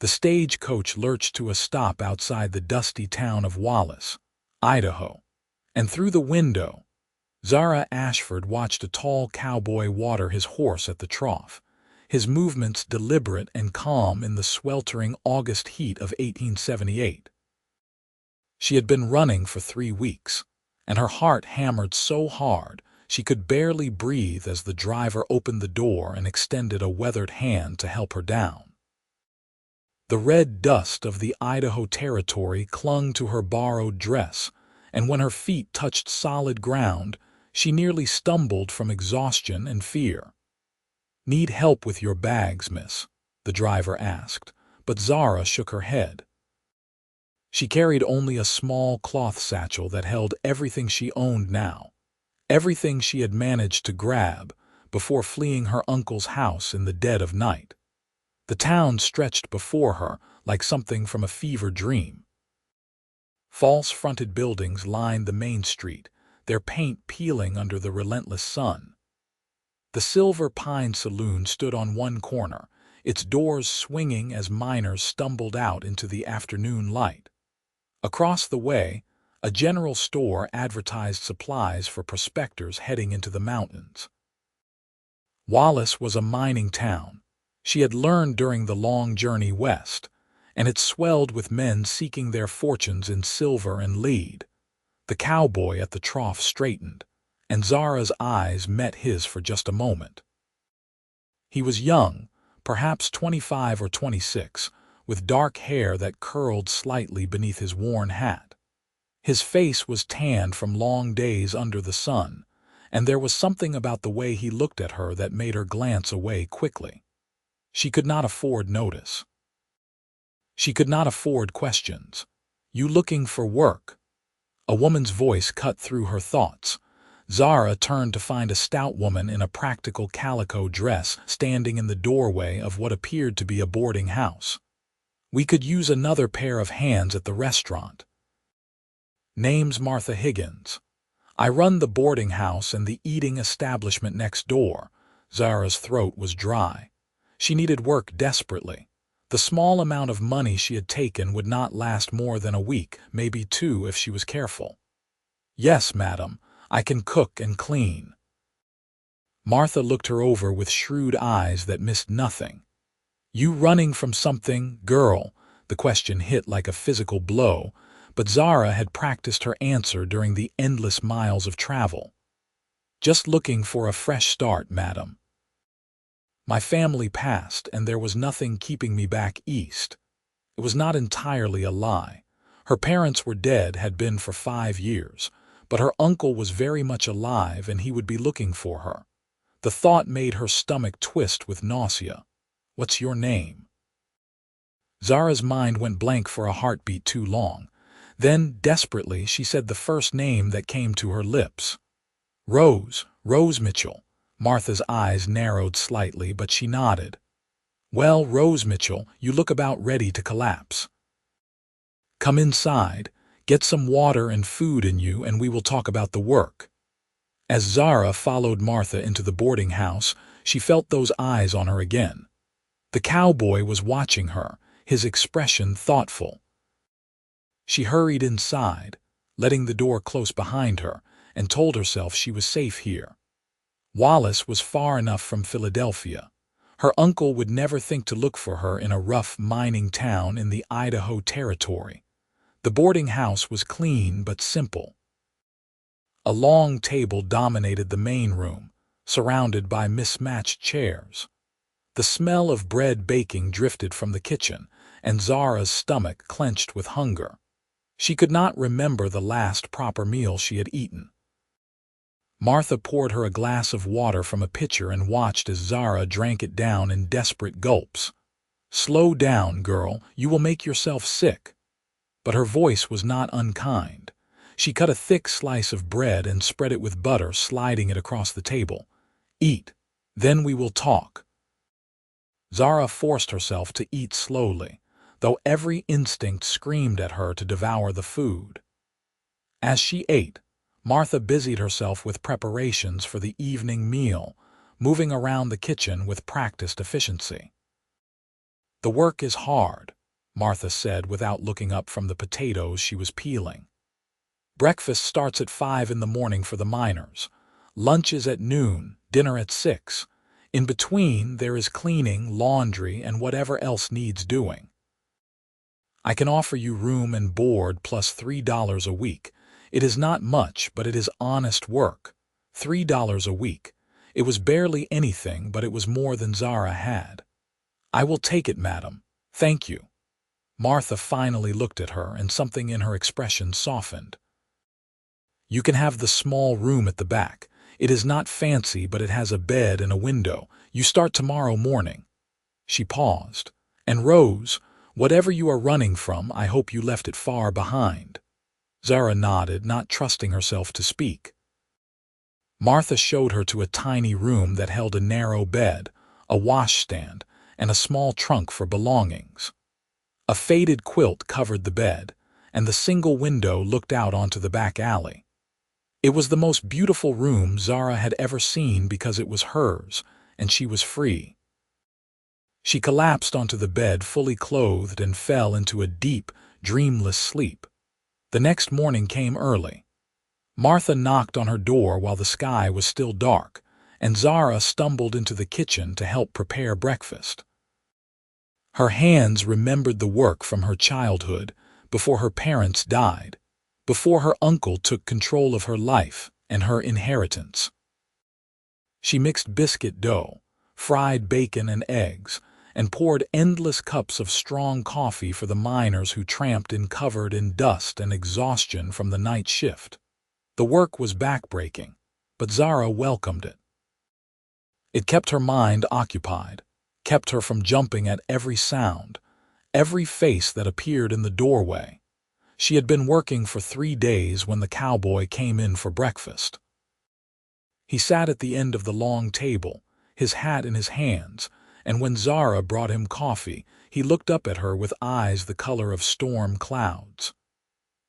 The stagecoach lurched to a stop outside the dusty town of Wallace, Idaho, and through the window, Zara Ashford watched a tall cowboy water his horse at the trough, his movements deliberate and calm in the sweltering August heat of 1878. She had been running for 3 weeks, and her heart hammered so hard she could barely breathe as the driver opened the door and extended a weathered hand to help her down. The red dust of the Idaho Territory clung to her borrowed dress, and when her feet touched solid ground, she nearly stumbled from exhaustion and fear. "Need help with your bags, miss?" the driver asked, but Zara shook her head. She carried only a small cloth satchel that held everything she owned now, everything she had managed to grab before fleeing her uncle's house in the dead of night. The town stretched before her like something from a fever dream. False-fronted buildings lined the main street, their paint peeling under the relentless sun. The Silver Pine Saloon stood on one corner, its doors swinging as miners stumbled out into the afternoon light. Across the way, a general store advertised supplies for prospectors heading into the mountains. Wallace was a mining town. She had learned during the long journey west, and it swelled with men seeking their fortunes in silver and lead. The cowboy at the trough straightened, and Zara's eyes met his for just a moment. He was young, perhaps 25 or 26, with dark hair that curled slightly beneath his worn hat. His face was tanned from long days under the sun, and there was something about the way he looked at her that made her glance away quickly. She could not afford notice. She could not afford questions. "You looking for work?" A woman's voice cut through her thoughts. Zara turned to find a stout woman in a practical calico dress standing in the doorway of what appeared to be a boarding house. "We could use another pair of hands at the restaurant." "Name's Martha Higgins. I run the boarding house and the eating establishment next door." Zara's throat was dry. She needed work desperately. The small amount of money she had taken would not last more than a week, maybe 2 if she was careful. "Yes, madam, I can cook and clean." Martha looked her over with shrewd eyes that missed nothing. "You running from something, girl?" The question hit like a physical blow, but Zara had practiced her answer during the endless miles of travel. "Just looking for a fresh start, madam. My family passed, and there was nothing keeping me back east." It was not entirely a lie. Her parents were dead, had been for 5 years, but her uncle was very much alive and he would be looking for her. The thought made her stomach twist with nausea. "What's your name?" Zara's mind went blank for a heartbeat too long. Then, desperately, she said the first name that came to her lips. Rose Mitchell." Martha's eyes narrowed slightly, but she nodded. "Well, Rose Mitchell, you look about ready to collapse. Come inside, get some water and food in you, and we will talk about the work." As Zara followed Martha into the boarding house, she felt those eyes on her again. The cowboy was watching her, his expression thoughtful. She hurried inside, letting the door close behind her, and told herself she was safe here. Wallace was far enough from Philadelphia. Her uncle would never think to look for her in a rough mining town in the Idaho Territory. The boarding house was clean but simple. A long table dominated the main room, surrounded by mismatched chairs. The smell of bread baking drifted from the kitchen, and Zara's stomach clenched with hunger. She could not remember the last proper meal she had eaten. Martha poured her a glass of water from a pitcher and watched as Zara drank it down in desperate gulps. "Slow down, girl, you will make yourself sick." But her voice was not unkind. She cut a thick slice of bread and spread it with butter, sliding it across the table. "Eat, then we will talk." Zara forced herself to eat slowly, though every instinct screamed at her to devour the food. As she ate, Martha busied herself with preparations for the evening meal, moving around the kitchen with practiced efficiency. "The work is hard," Martha said without looking up from the potatoes she was peeling. "Breakfast starts at 5 in the morning for the miners. Lunch is at noon, dinner at 6. In between, there is cleaning, laundry, and whatever else needs doing. I can offer you room and board plus $3 a week. It is not much, but it is honest work. $3 a week. It was barely anything, but it was more than Zara had. "I will take it, madam. Thank you." Martha finally looked at her, and something in her expression softened. "You can have the small room at the back. It is not fancy, but it has a bed and a window. You start tomorrow morning." She paused. "And Rose, whatever you are running from, I hope you left it far behind." Zara nodded, not trusting herself to speak. Martha showed her to a tiny room that held a narrow bed, a washstand, and a small trunk for belongings. A faded quilt covered the bed, and the single window looked out onto the back alley. It was the most beautiful room Zara had ever seen because it was hers, and she was free. She collapsed onto the bed fully clothed and fell into a deep, dreamless sleep. The next morning came early. Martha knocked on her door while the sky was still dark, and Zara stumbled into the kitchen to help prepare breakfast. Her hands remembered the work from her childhood, before her parents died, before her uncle took control of her life and her inheritance. She mixed biscuit dough, fried bacon and eggs, and poured endless cups of strong coffee for the miners who tramped in covered in dust and exhaustion from the night shift. The work was backbreaking, but Zara welcomed it. It kept her mind occupied, kept her from jumping at every sound, every face that appeared in the doorway. She had been working for 3 days when the cowboy came in for breakfast. He sat at the end of the long table, his hat in his hands, and when Zara brought him coffee, he looked up at her with eyes the color of storm clouds.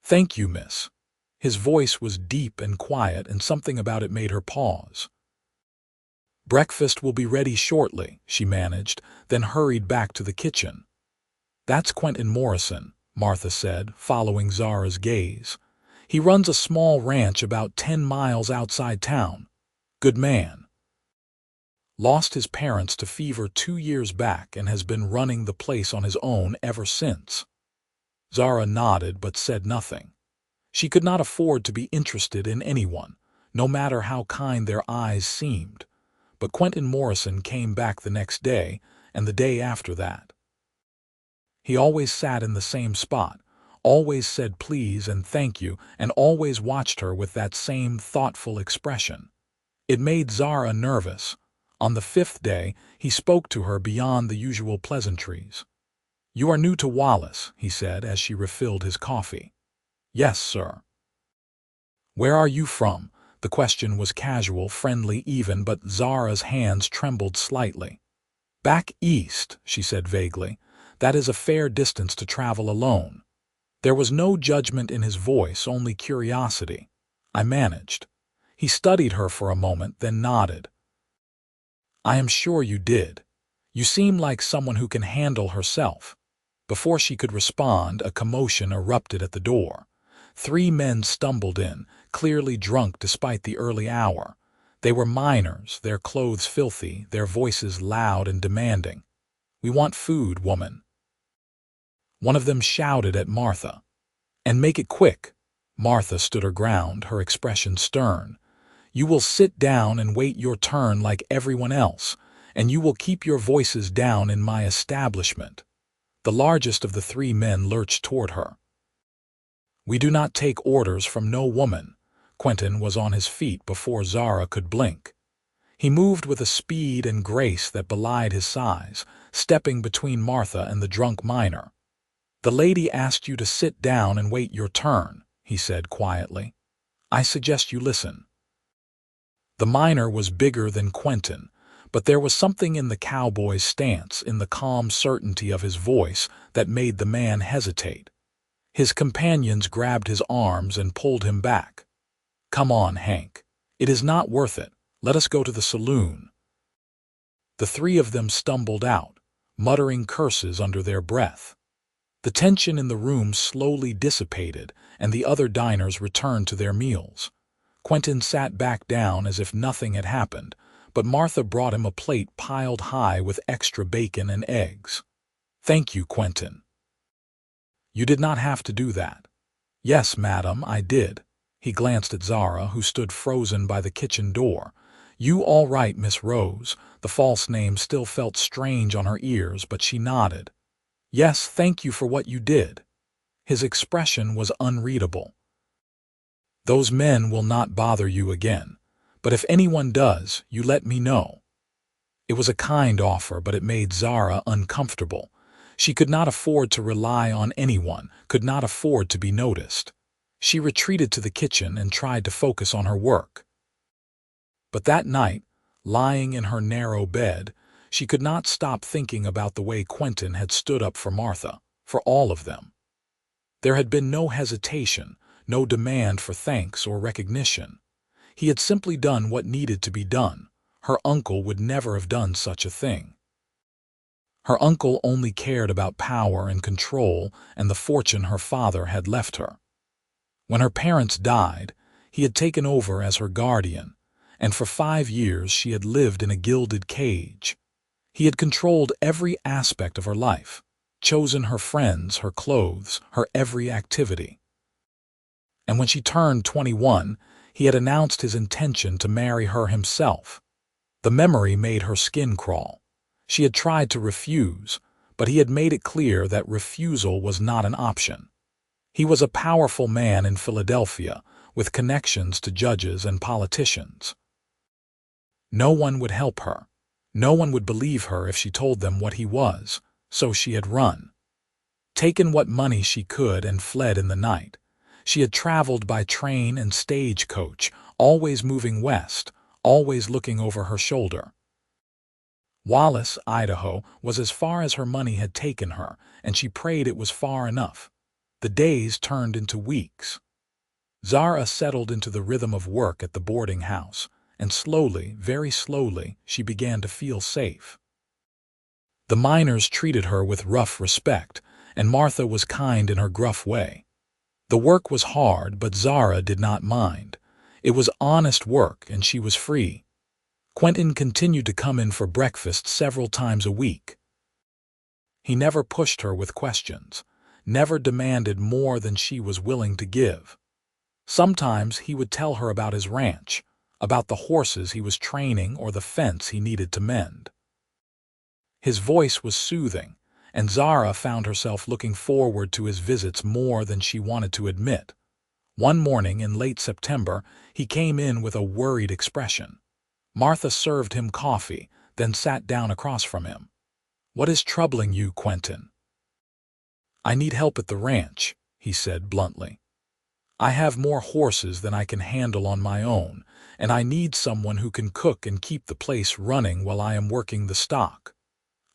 "Thank you, miss." His voice was deep and quiet, and something about it made her pause. "Breakfast will be ready shortly," she managed, then hurried back to the kitchen. "That's Quentin Morrison," Martha said, following Zara's gaze. "He runs a small ranch about 10 miles outside town. Good man. Lost his parents to fever 2 years back and has been running the place on his own ever since." Zara nodded but said nothing. She could not afford to be interested in anyone, no matter how kind their eyes seemed. But Quentin Morrison came back the next day, and the day after that. He always sat in the same spot, always said please and thank you, and always watched her with that same thoughtful expression. It made Zara nervous. On the 5th day, he spoke to her beyond the usual pleasantries. "You are new to Wallace," he said as she refilled his coffee. "Yes, sir." "Where are you from?" The question was casual, friendly even, but Zara's hands trembled slightly. "Back east," she said vaguely. "That is a fair distance to travel alone." There was no judgment in his voice, only curiosity. I managed. He studied her for a moment, then nodded. "I am sure you did. You seem like someone who can handle herself." Before she could respond, a commotion erupted at the door. 3 men stumbled in, clearly drunk despite the early hour. They were miners, their clothes filthy, their voices loud and demanding. "We want food, woman." One of them shouted at Martha. "And make it quick." Martha stood her ground, her expression stern. "You will sit down and wait your turn like everyone else, and you will keep your voices down in my establishment." The largest of the 3 men lurched toward her. "We do not take orders from no woman." Quentin was on his feet before Zara could blink. He moved with a speed and grace that belied his size, stepping between Martha and the drunk miner. "The lady asked you to sit down and wait your turn," he said quietly. "I suggest you listen." The miner was bigger than Quentin, but there was something in the cowboy's stance, in the calm certainty of his voice, that made the man hesitate. His companions grabbed his arms and pulled him back. "Come on, Hank. It is not worth it. Let us go to the saloon." The 3 of them stumbled out. muttering curses under their breath. The tension in the room slowly dissipated, and the other diners returned to their meals. Quentin sat back down as if nothing had happened, but Martha brought him a plate piled high with extra bacon and eggs. "Thank you, Quentin. You did not have to do that." "Yes, madam, I did." He glanced at Zara, who stood frozen by the kitchen door. "You all right, Miss Rose?" The false name still felt strange on her ears, but she nodded. "Yes, thank you for what you did." His expression was unreadable. "Those men will not bother you again, but if anyone does, you let me know." It was a kind offer, but it made Zara uncomfortable. She could not afford to rely on anyone, could not afford to be noticed. She retreated to the kitchen and tried to focus on her work. But that night, lying in her narrow bed, she could not stop thinking about the way Quentin had stood up for Martha, for all of them. There had been no hesitation, no demand for thanks or recognition. He had simply done what needed to be done. Her uncle would never have done such a thing. Her uncle only cared about power and control and the fortune her father had left her. When her parents died, he had taken over as her guardian, and for 5 years she had lived in a gilded cage. He had controlled every aspect of her life, chosen her friends, her clothes, her every activity. And when she turned 21, he had announced his intention to marry her himself. The memory made her skin crawl. She had tried to refuse, but he had made it clear that refusal was not an option. He was a powerful man in Philadelphia, with connections to judges and politicians. No one would help her. No one would believe her if she told them what he was, so she had run. Taken what money she could and fled in the night. She had traveled by train and stagecoach, always moving west, always looking over her shoulder. Wallace, Idaho, was as far as her money had taken her, and she prayed it was far enough. The days turned into weeks. Zara settled into the rhythm of work at the boarding house, and slowly, very slowly, she began to feel safe. The miners treated her with rough respect, and Martha was kind in her gruff way. The work was hard, but Zara did not mind. It was honest work, and she was free. Quentin continued to come in for breakfast several times a week. He never pushed her with questions, never demanded more than she was willing to give. Sometimes he would tell her about his ranch, about the horses he was training or the fence he needed to mend. His voice was soothing, and Zara found herself looking forward to his visits more than she wanted to admit. One morning in late September, he came in with a worried expression. Martha served him coffee, then sat down across from him. "What is troubling you, Quentin?" "I need help at the ranch," he said bluntly. "I have more horses than I can handle on my own, and I need someone who can cook and keep the place running while I am working the stock.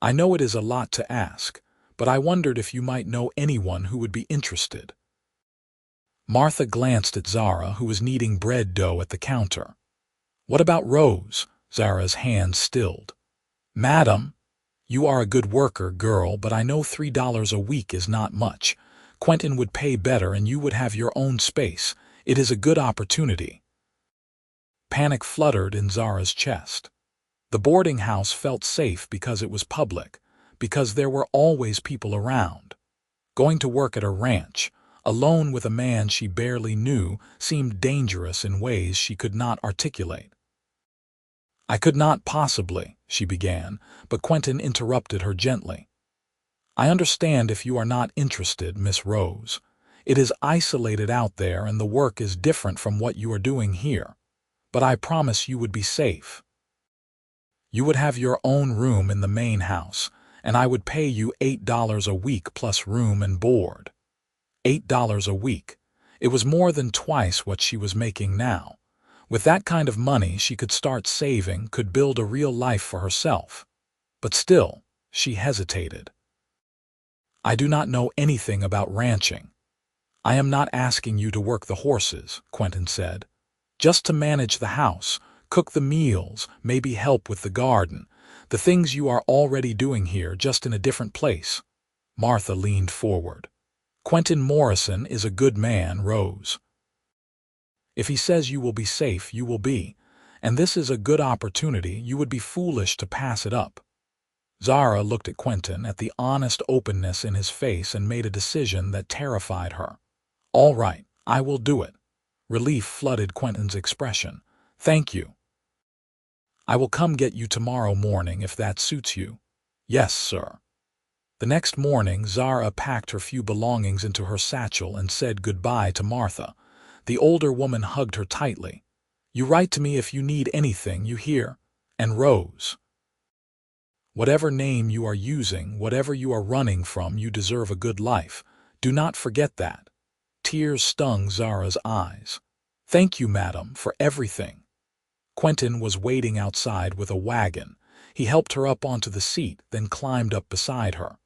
I know it is a lot to ask, but I wondered if you might know anyone who would be interested." Martha glanced at Zara, who was kneading bread dough at the counter. "What about Rose?" Zara's hand stilled. "Madam, you are a good worker, girl, but I know $3 a week is not much. Quentin would pay better and you would have your own space. It is a good opportunity." Panic fluttered in Zara's chest. The boarding house felt safe because it was public, because there were always people around. Going to work at a ranch, alone with a man she barely knew, seemed dangerous in ways she could not articulate. "I could not possibly," she began, but Quentin interrupted her gently. "I understand if you are not interested, Miss Rose. It is isolated out there and the work is different from what you are doing here. But I promise you would be safe. You would have your own room in the main house, and I would pay you $8 a week plus room and board." $8 a week. It was more than twice what she was making now. With that kind of money, she could start saving, could build a real life for herself. But still, she hesitated. "I do not know anything about ranching." "I am not asking you to work the horses," Quentin said. "Just to manage the house, cook the meals, maybe help with the garden. The things you are already doing here, just in a different place. Martha leaned forward. Quentin Morrison is a good man, Rose. If he says you will be safe, you will be. And this is a good opportunity. You would be foolish to pass it up. Zara looked at Quentin, at the honest openness in his face, and made a decision that terrified her. All right, I will do it. Relief flooded Quentin's expression. Thank you. I will come get you tomorrow morning if that suits you. Yes, sir. The next morning, Zara packed her few belongings into her satchel and said goodbye to Martha. The older woman hugged her tightly. You write to me if you need anything, you hear? And Rose. Whatever name you are using, whatever you are running from, you deserve a good life. Do not forget that. Tears stung Zara's eyes. Thank you, madam, for everything. Quentin was waiting outside with a wagon. He helped her up onto the seat, then climbed up beside her.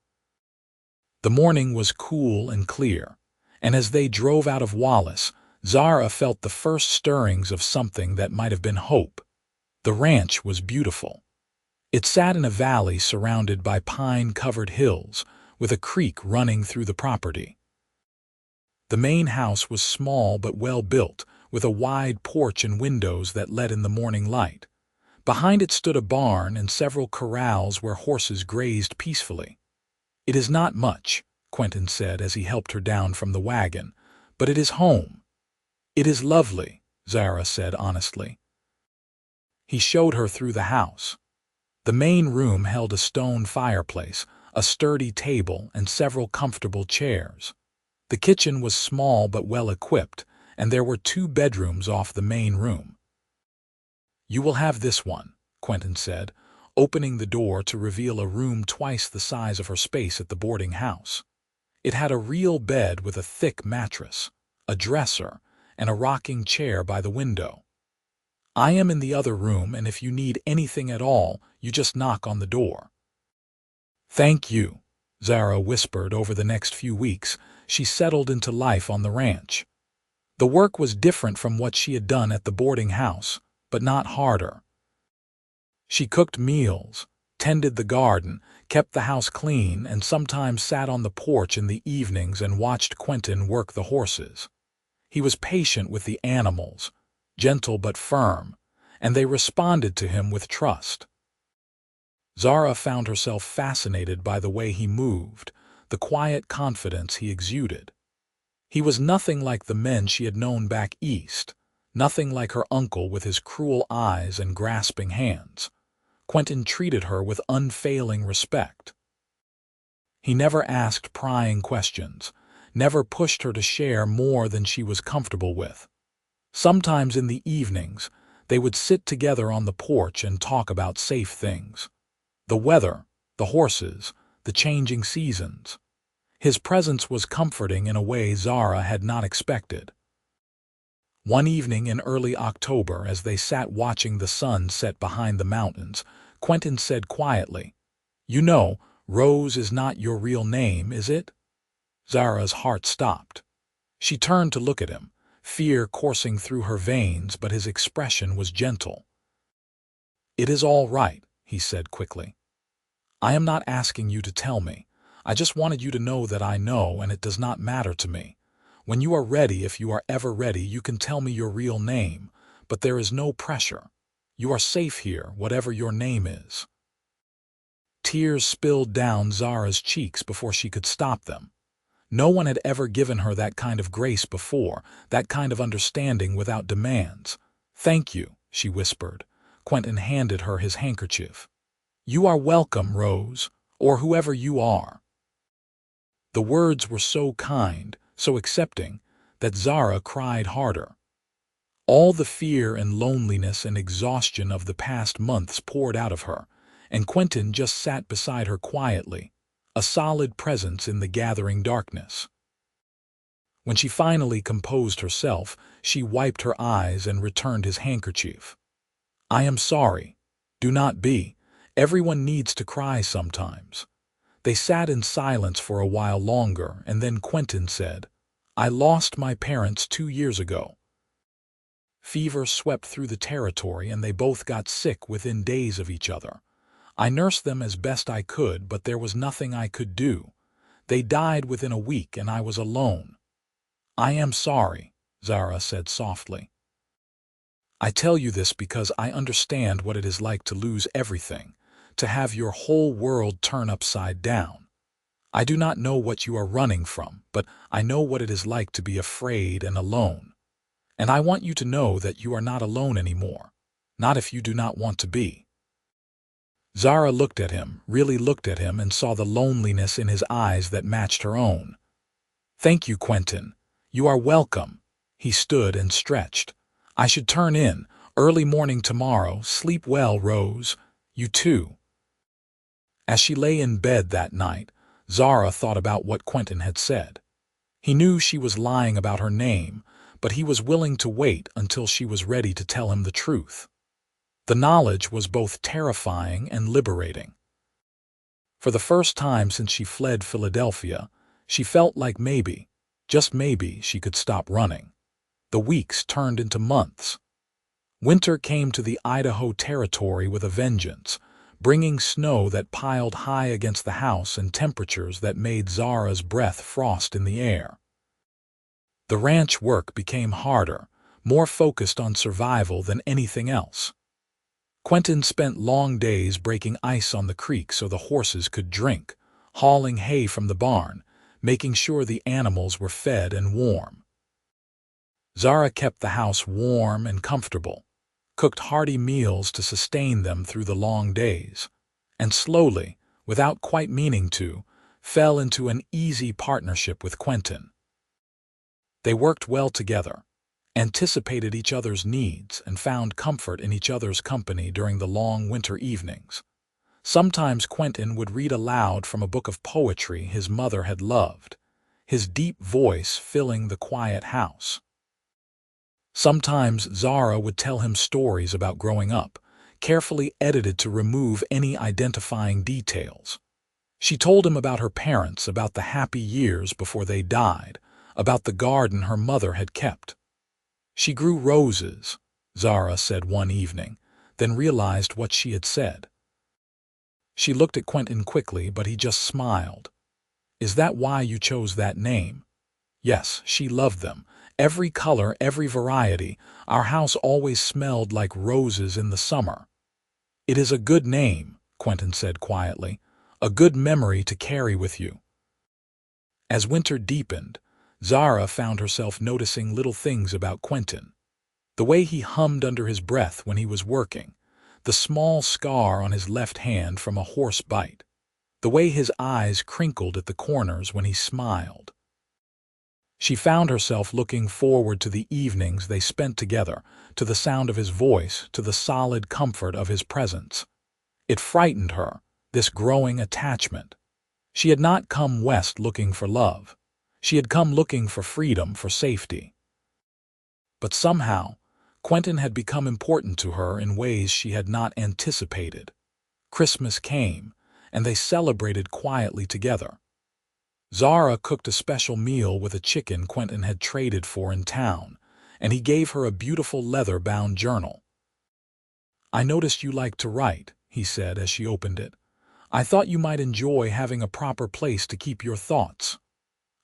The morning was cool and clear, and as they drove out of Wallace, Zara felt the first stirrings of something that might have been hope. The ranch was beautiful. It sat in a valley surrounded by pine-covered hills, with a creek running through the property. The main house was small but well-built, with a wide porch and windows that let in the morning light. Behind it stood a barn and several corrals where horses grazed peacefully. It is not much, Quentin said as he helped her down from the wagon, but it is home. It is lovely, Zara said honestly. He showed her through the house. The main room held a stone fireplace, a sturdy table, and several comfortable chairs. The kitchen was small but well-equipped, and there were 2 bedrooms off the main room. You will have this one, Quentin said, opening the door to reveal a room twice the size of her space at the boarding house. It had a real bed with a thick mattress, a dresser, and a rocking chair by the window. I am in the other room, and if you need anything at all, you just knock on the door. Thank you, Zara whispered. Over the next few weeks, she settled into life on the ranch. The work was different from what she had done at the boarding house, but not harder. She cooked meals, tended the garden, kept the house clean, and sometimes sat on the porch in the evenings and watched Quentin work the horses. He was patient with the animals, gentle but firm, and they responded to him with trust. Zara found herself fascinated by the way he moved, the quiet confidence he exuded. He was nothing like the men she had known back east, nothing like her uncle with his cruel eyes and grasping hands. Quentin treated her with unfailing respect. He never asked prying questions, never pushed her to share more than she was comfortable with. Sometimes in the evenings, they would sit together on the porch and talk about safe things. The weather, the horses, the changing seasons. His presence was comforting in a way Zara had not expected. One evening in early October, as they sat watching the sun set behind the mountains, Quentin said quietly, "You know, Rose is not your real name, is it?" Zara's heart stopped. She turned to look at him, fear coursing through her veins, but his expression was gentle. "It is all right," he said quickly. "I am not asking you to tell me. I just wanted you to know that I know, and it does not matter to me. When you are ready, if you are ever ready, you can tell me your real name, but there is no pressure. You are safe here, whatever your name is." Tears spilled down Zara's cheeks before she could stop them. No one had ever given her that kind of grace before, that kind of understanding without demands. "Thank you," she whispered. Quentin handed her his handkerchief. "You are welcome, Rose, or whoever you are." The words were so kind, so accepting, that Zara cried harder. All the fear and loneliness and exhaustion of the past months poured out of her, and Quentin just sat beside her quietly, a solid presence in the gathering darkness. When she finally composed herself, she wiped her eyes and returned his handkerchief. "I am sorry. Do not be. Everyone needs to cry sometimes." They sat in silence for a while longer, and then Quentin said, "I lost my parents 2 years ago. Fever swept through the territory, and they both got sick within days of each other. I nursed them as best I could, but there was nothing I could do. They died within a week and I was alone. I am sorry, Zara said softly. I tell you this because I understand what it is like to lose everything, to have your whole world turn upside down. I do not know what you are running from, but I know what it is like to be afraid and alone. And I want you to know that you are not alone anymore, not if you do not want to be. Zara looked at him, really looked at him, and saw the loneliness in his eyes that matched her own. Thank you, Quentin. You are welcome. He stood and stretched. I should turn in. Early morning tomorrow. Sleep well, Rose. You too. As she lay in bed that night, Zara thought about what Quentin had said. He knew she was lying about her name, but he was willing to wait until she was ready to tell him the truth. The knowledge was both terrifying and liberating. For the first time since she fled Philadelphia, she felt like maybe, just maybe, she could stop running. The weeks turned into months. Winter came to the Idaho Territory with a vengeance, bringing snow that piled high against the house and temperatures that made Zara's breath frost in the air. The ranch work became harder, more focused on survival than anything else. Quentin spent long days breaking ice on the creek so the horses could drink, hauling hay from the barn, making sure the animals were fed and warm. Zara kept the house warm and comfortable, cooked hearty meals to sustain them through the long days, and slowly, without quite meaning to, fell into an easy partnership with Quentin. They worked well together, anticipated each other's needs, and found comfort in each other's company during the long winter evenings. Sometimes Quentin would read aloud from a book of poetry his mother had loved, his deep voice filling the quiet house. Sometimes Zara would tell him stories about growing up, carefully edited to remove any identifying details. She told him about her parents, about the happy years before they died, about the garden her mother had kept. She grew roses, Zara said one evening, then realized what she had said. She looked at Quentin quickly, but he just smiled. Is that why you chose that name? Yes, she loved them. Every color, every variety. Our house always smelled like roses in the summer. It is a good name, Quentin said quietly, a good memory to carry with you. As winter deepened, Zara found herself noticing little things about Quentin. The way he hummed under his breath when he was working, the small scar on his left hand from a horse bite, the way his eyes crinkled at the corners when he smiled. She found herself looking forward to the evenings they spent together, to the sound of his voice, to the solid comfort of his presence. It frightened her, this growing attachment. She had not come west looking for love. She had come looking for freedom, for safety. But somehow, Quentin had become important to her in ways she had not anticipated. Christmas came, and they celebrated quietly together. Zara cooked a special meal with a chicken Quentin had traded for in town, and he gave her a beautiful leather-bound journal. I noticed you like to write, he said as she opened it. I thought you might enjoy having a proper place to keep your thoughts.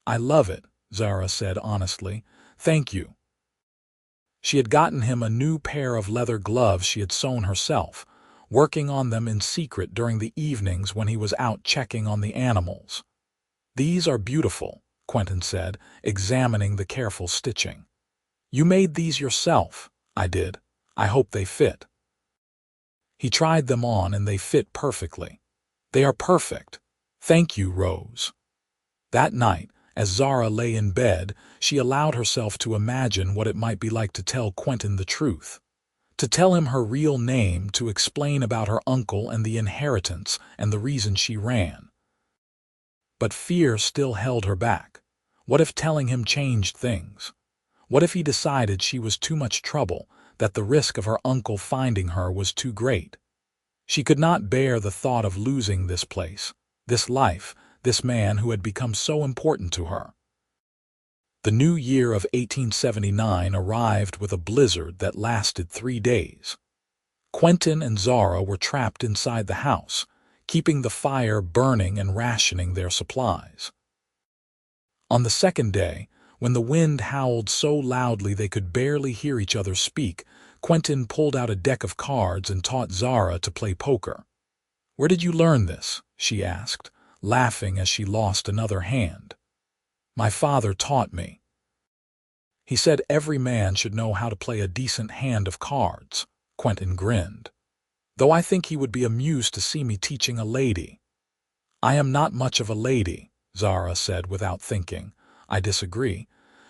I love it, Zara said honestly. Thank you. She had gotten him a new pair of leather gloves she had sewn herself, working on them in secret during the evenings when he was out checking on the animals. These are beautiful, Quentin said, examining the careful stitching. You made these yourself. I did. I hope they fit. He tried them on and they fit perfectly. They are perfect. Thank you, Rose. That night, as Zara lay in bed, she allowed herself to imagine what it might be like to tell Quentin the truth. To tell him her real name, to explain about her uncle and the inheritance and the reason she ran. But fear still held her back. What if telling him changed things? What if he decided she was too much trouble, that the risk of her uncle finding her was too great? She could not bear the thought of losing this place, this life, this man who had become so important to her. The new year of 1879 arrived with a blizzard that lasted 3 days. Quentin and Zara were trapped inside the house, keeping the fire burning and rationing their supplies. On the second day, when the wind howled so loudly they could barely hear each other speak, Quentin pulled out a deck of cards and taught Zara to play poker. "Where did you learn this?" she asked, laughing as she lost another hand. "My father taught me. He said every man should know how to play a decent hand of cards." Quentin grinned. "Though I think he would be amused to see me teaching a lady." "I am not much of a lady," Zara said without thinking. "I disagree.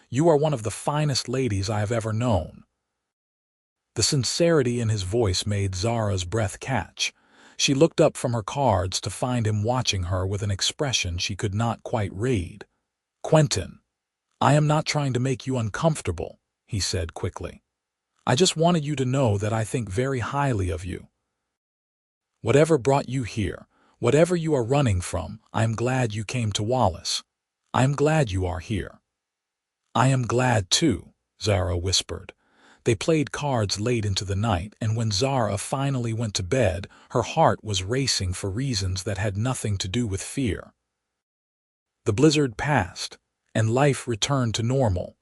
You are one of the finest ladies I have ever known." The sincerity in his voice made Zara's breath catch. She looked up from her cards to find him watching her with an expression she could not quite read. "Quentin, I am not trying to make you uncomfortable," he said quickly. "I just wanted you to know that I think very highly of you. Whatever brought you here, whatever you are running from, I am glad you came to Wallace. I am glad you are here." "I am glad too," Zara whispered. They played cards late into the night, and when Zara finally went to bed, her heart was racing for reasons that had nothing to do with fear. The blizzard passed, and life returned to normal,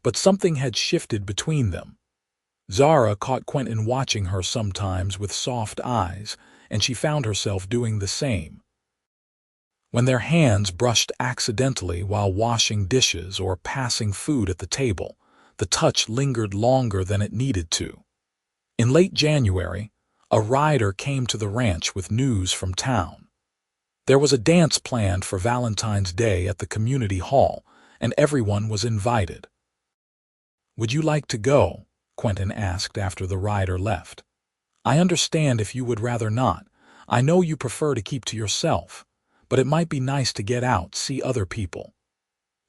but something had shifted between them. Zara caught Quentin watching her sometimes with soft eyes, and she found herself doing the same. When their hands brushed accidentally while washing dishes or passing food at the table, the touch lingered longer than it needed to. In late January, a rider came to the ranch with news from town. There was a dance planned for Valentine's Day at the community hall, and everyone was invited. "Would you like to go?" Quentin asked after the rider left. "I understand if you would rather not. I know you prefer to keep to yourself, but it might be nice to get out, see other people."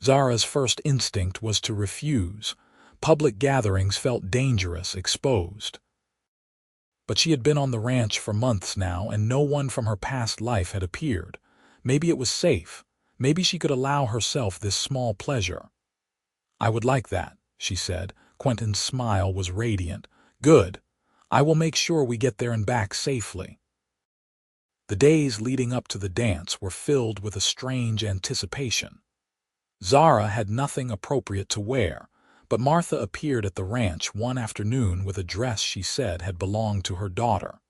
Zara's first instinct was to refuse. Public gatherings felt dangerous, exposed. But she had been on the ranch for months now, and no one from her past life had appeared. Maybe it was safe. Maybe she could allow herself this small pleasure. "I would like that," she said. Quentin's smile was radiant. "Good. I will make sure we get there and back safely." The days leading up to the dance were filled with a strange anticipation. Zara had nothing appropriate to wear, but Martha appeared at the ranch one afternoon with a dress she said had belonged to her daughter.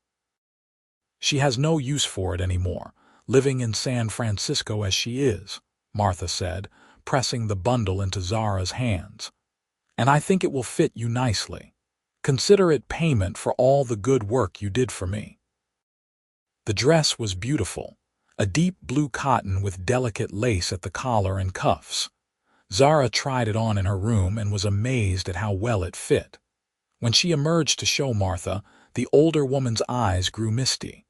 "She has no use for it anymore, living in San Francisco as she is," Martha said, pressing the bundle into Zara's hands. "And I think it will fit you nicely. Consider it payment for all the good work you did for me." The dress was beautiful, a deep blue cotton with delicate lace at the collar and cuffs. Zara tried it on in her room and was amazed at how well it fit. When she emerged to show Martha, the older woman's eyes grew misty.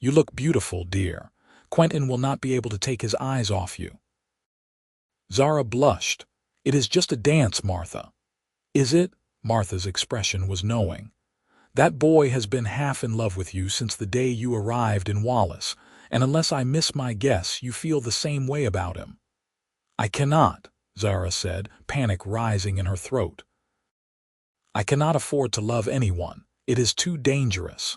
"You look beautiful, dear. Quentin will not be able to take his eyes off you." Zara blushed. "It is just a dance, Martha." "Is it?" Martha's expression was knowing. "That boy has been half in love with you since the day you arrived in Wallace, and unless I miss my guess, you feel the same way about him." "I cannot," Zara said, panic rising in her throat. "I cannot afford to love anyone. It is too dangerous."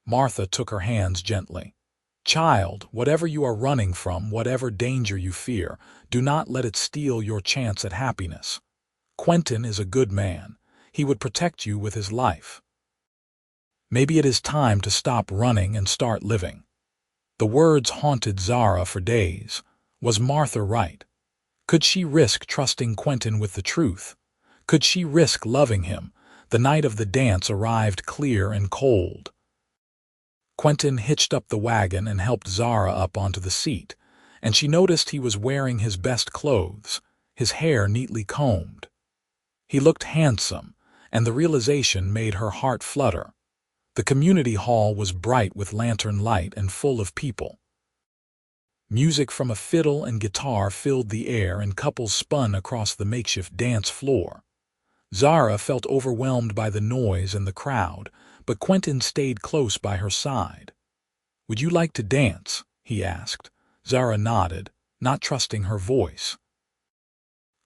Martha took her hands gently. "Child, whatever you are running from, whatever danger you fear, do not let it steal your chance at happiness. Quentin is a good man. He would protect you with his life. Maybe it is time to stop running and start living." The words haunted Zara for days. Was Martha right? Could she risk trusting Quentin with the truth? Could she risk loving him? The night of the dance arrived clear and cold. Quentin hitched up the wagon and helped Zara up onto the seat, and she noticed he was wearing his best clothes, his hair neatly combed. He looked handsome, and the realization made her heart flutter. The community hall was bright with lantern light and full of people. Music from a fiddle and guitar filled the air, and couples spun across the makeshift dance floor. Zara felt overwhelmed by the noise and the crowd, but Quentin stayed close by her side. "Would you like to dance?" he asked. Zara nodded, not trusting her voice.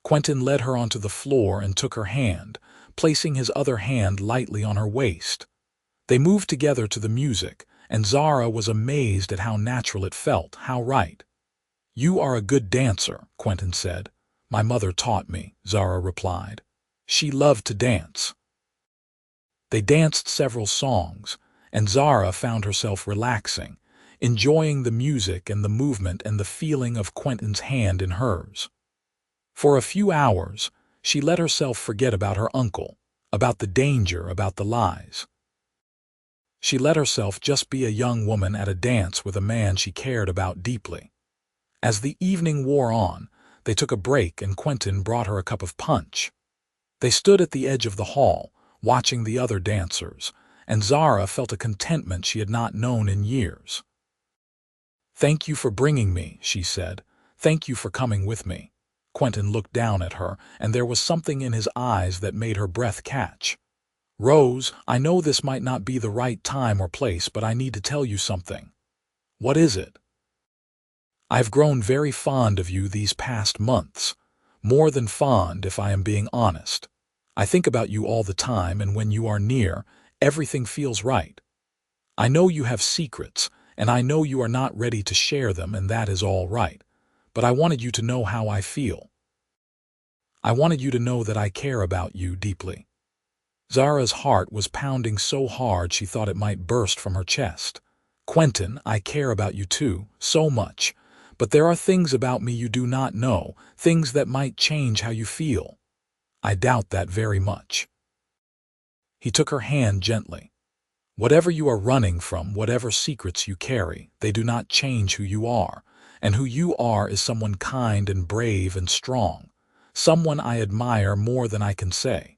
Quentin led her onto the floor and took her hand, placing his other hand lightly on her waist. They moved together to the music, and Zara was amazed at how natural it felt, how right. "You are a good dancer," Quentin said. "My mother taught me," Zara replied. "She loved to dance." They danced several songs, and Zara found herself relaxing, enjoying the music and the movement and the feeling of Quentin's hand in hers. For a few hours, she let herself forget about her uncle, about the danger, about the lies. She let herself just be a young woman at a dance with a man she cared about deeply. As the evening wore on, they took a break and Quentin brought her a cup of punch. They stood at the edge of the hall, watching the other dancers, and Zara felt a contentment she had not known in years. "Thank you for bringing me," she said. "Thank you for coming with me." Quentin looked down at her, and there was something in his eyes that made her breath catch. "Rose, I know this might not be the right time or place, but I need to tell you something." "What is it?" "I've grown very fond of you these past months. More than fond, if I am being honest. I think about you all the time, and when you are near, everything feels right. I know you have secrets, and I know you are not ready to share them, and that is all right. But I wanted you to know how I feel. I wanted you to know that I care about you deeply." Zara's heart was pounding so hard she thought it might burst from her chest. "Quentin, I care about you too, so much. But there are things about me you do not know, things that might change how you feel." "I doubt that very much." He took her hand gently. "Whatever you are running from, whatever secrets you carry, they do not change who you are. And who you are is someone kind and brave and strong. Someone I admire more than I can say."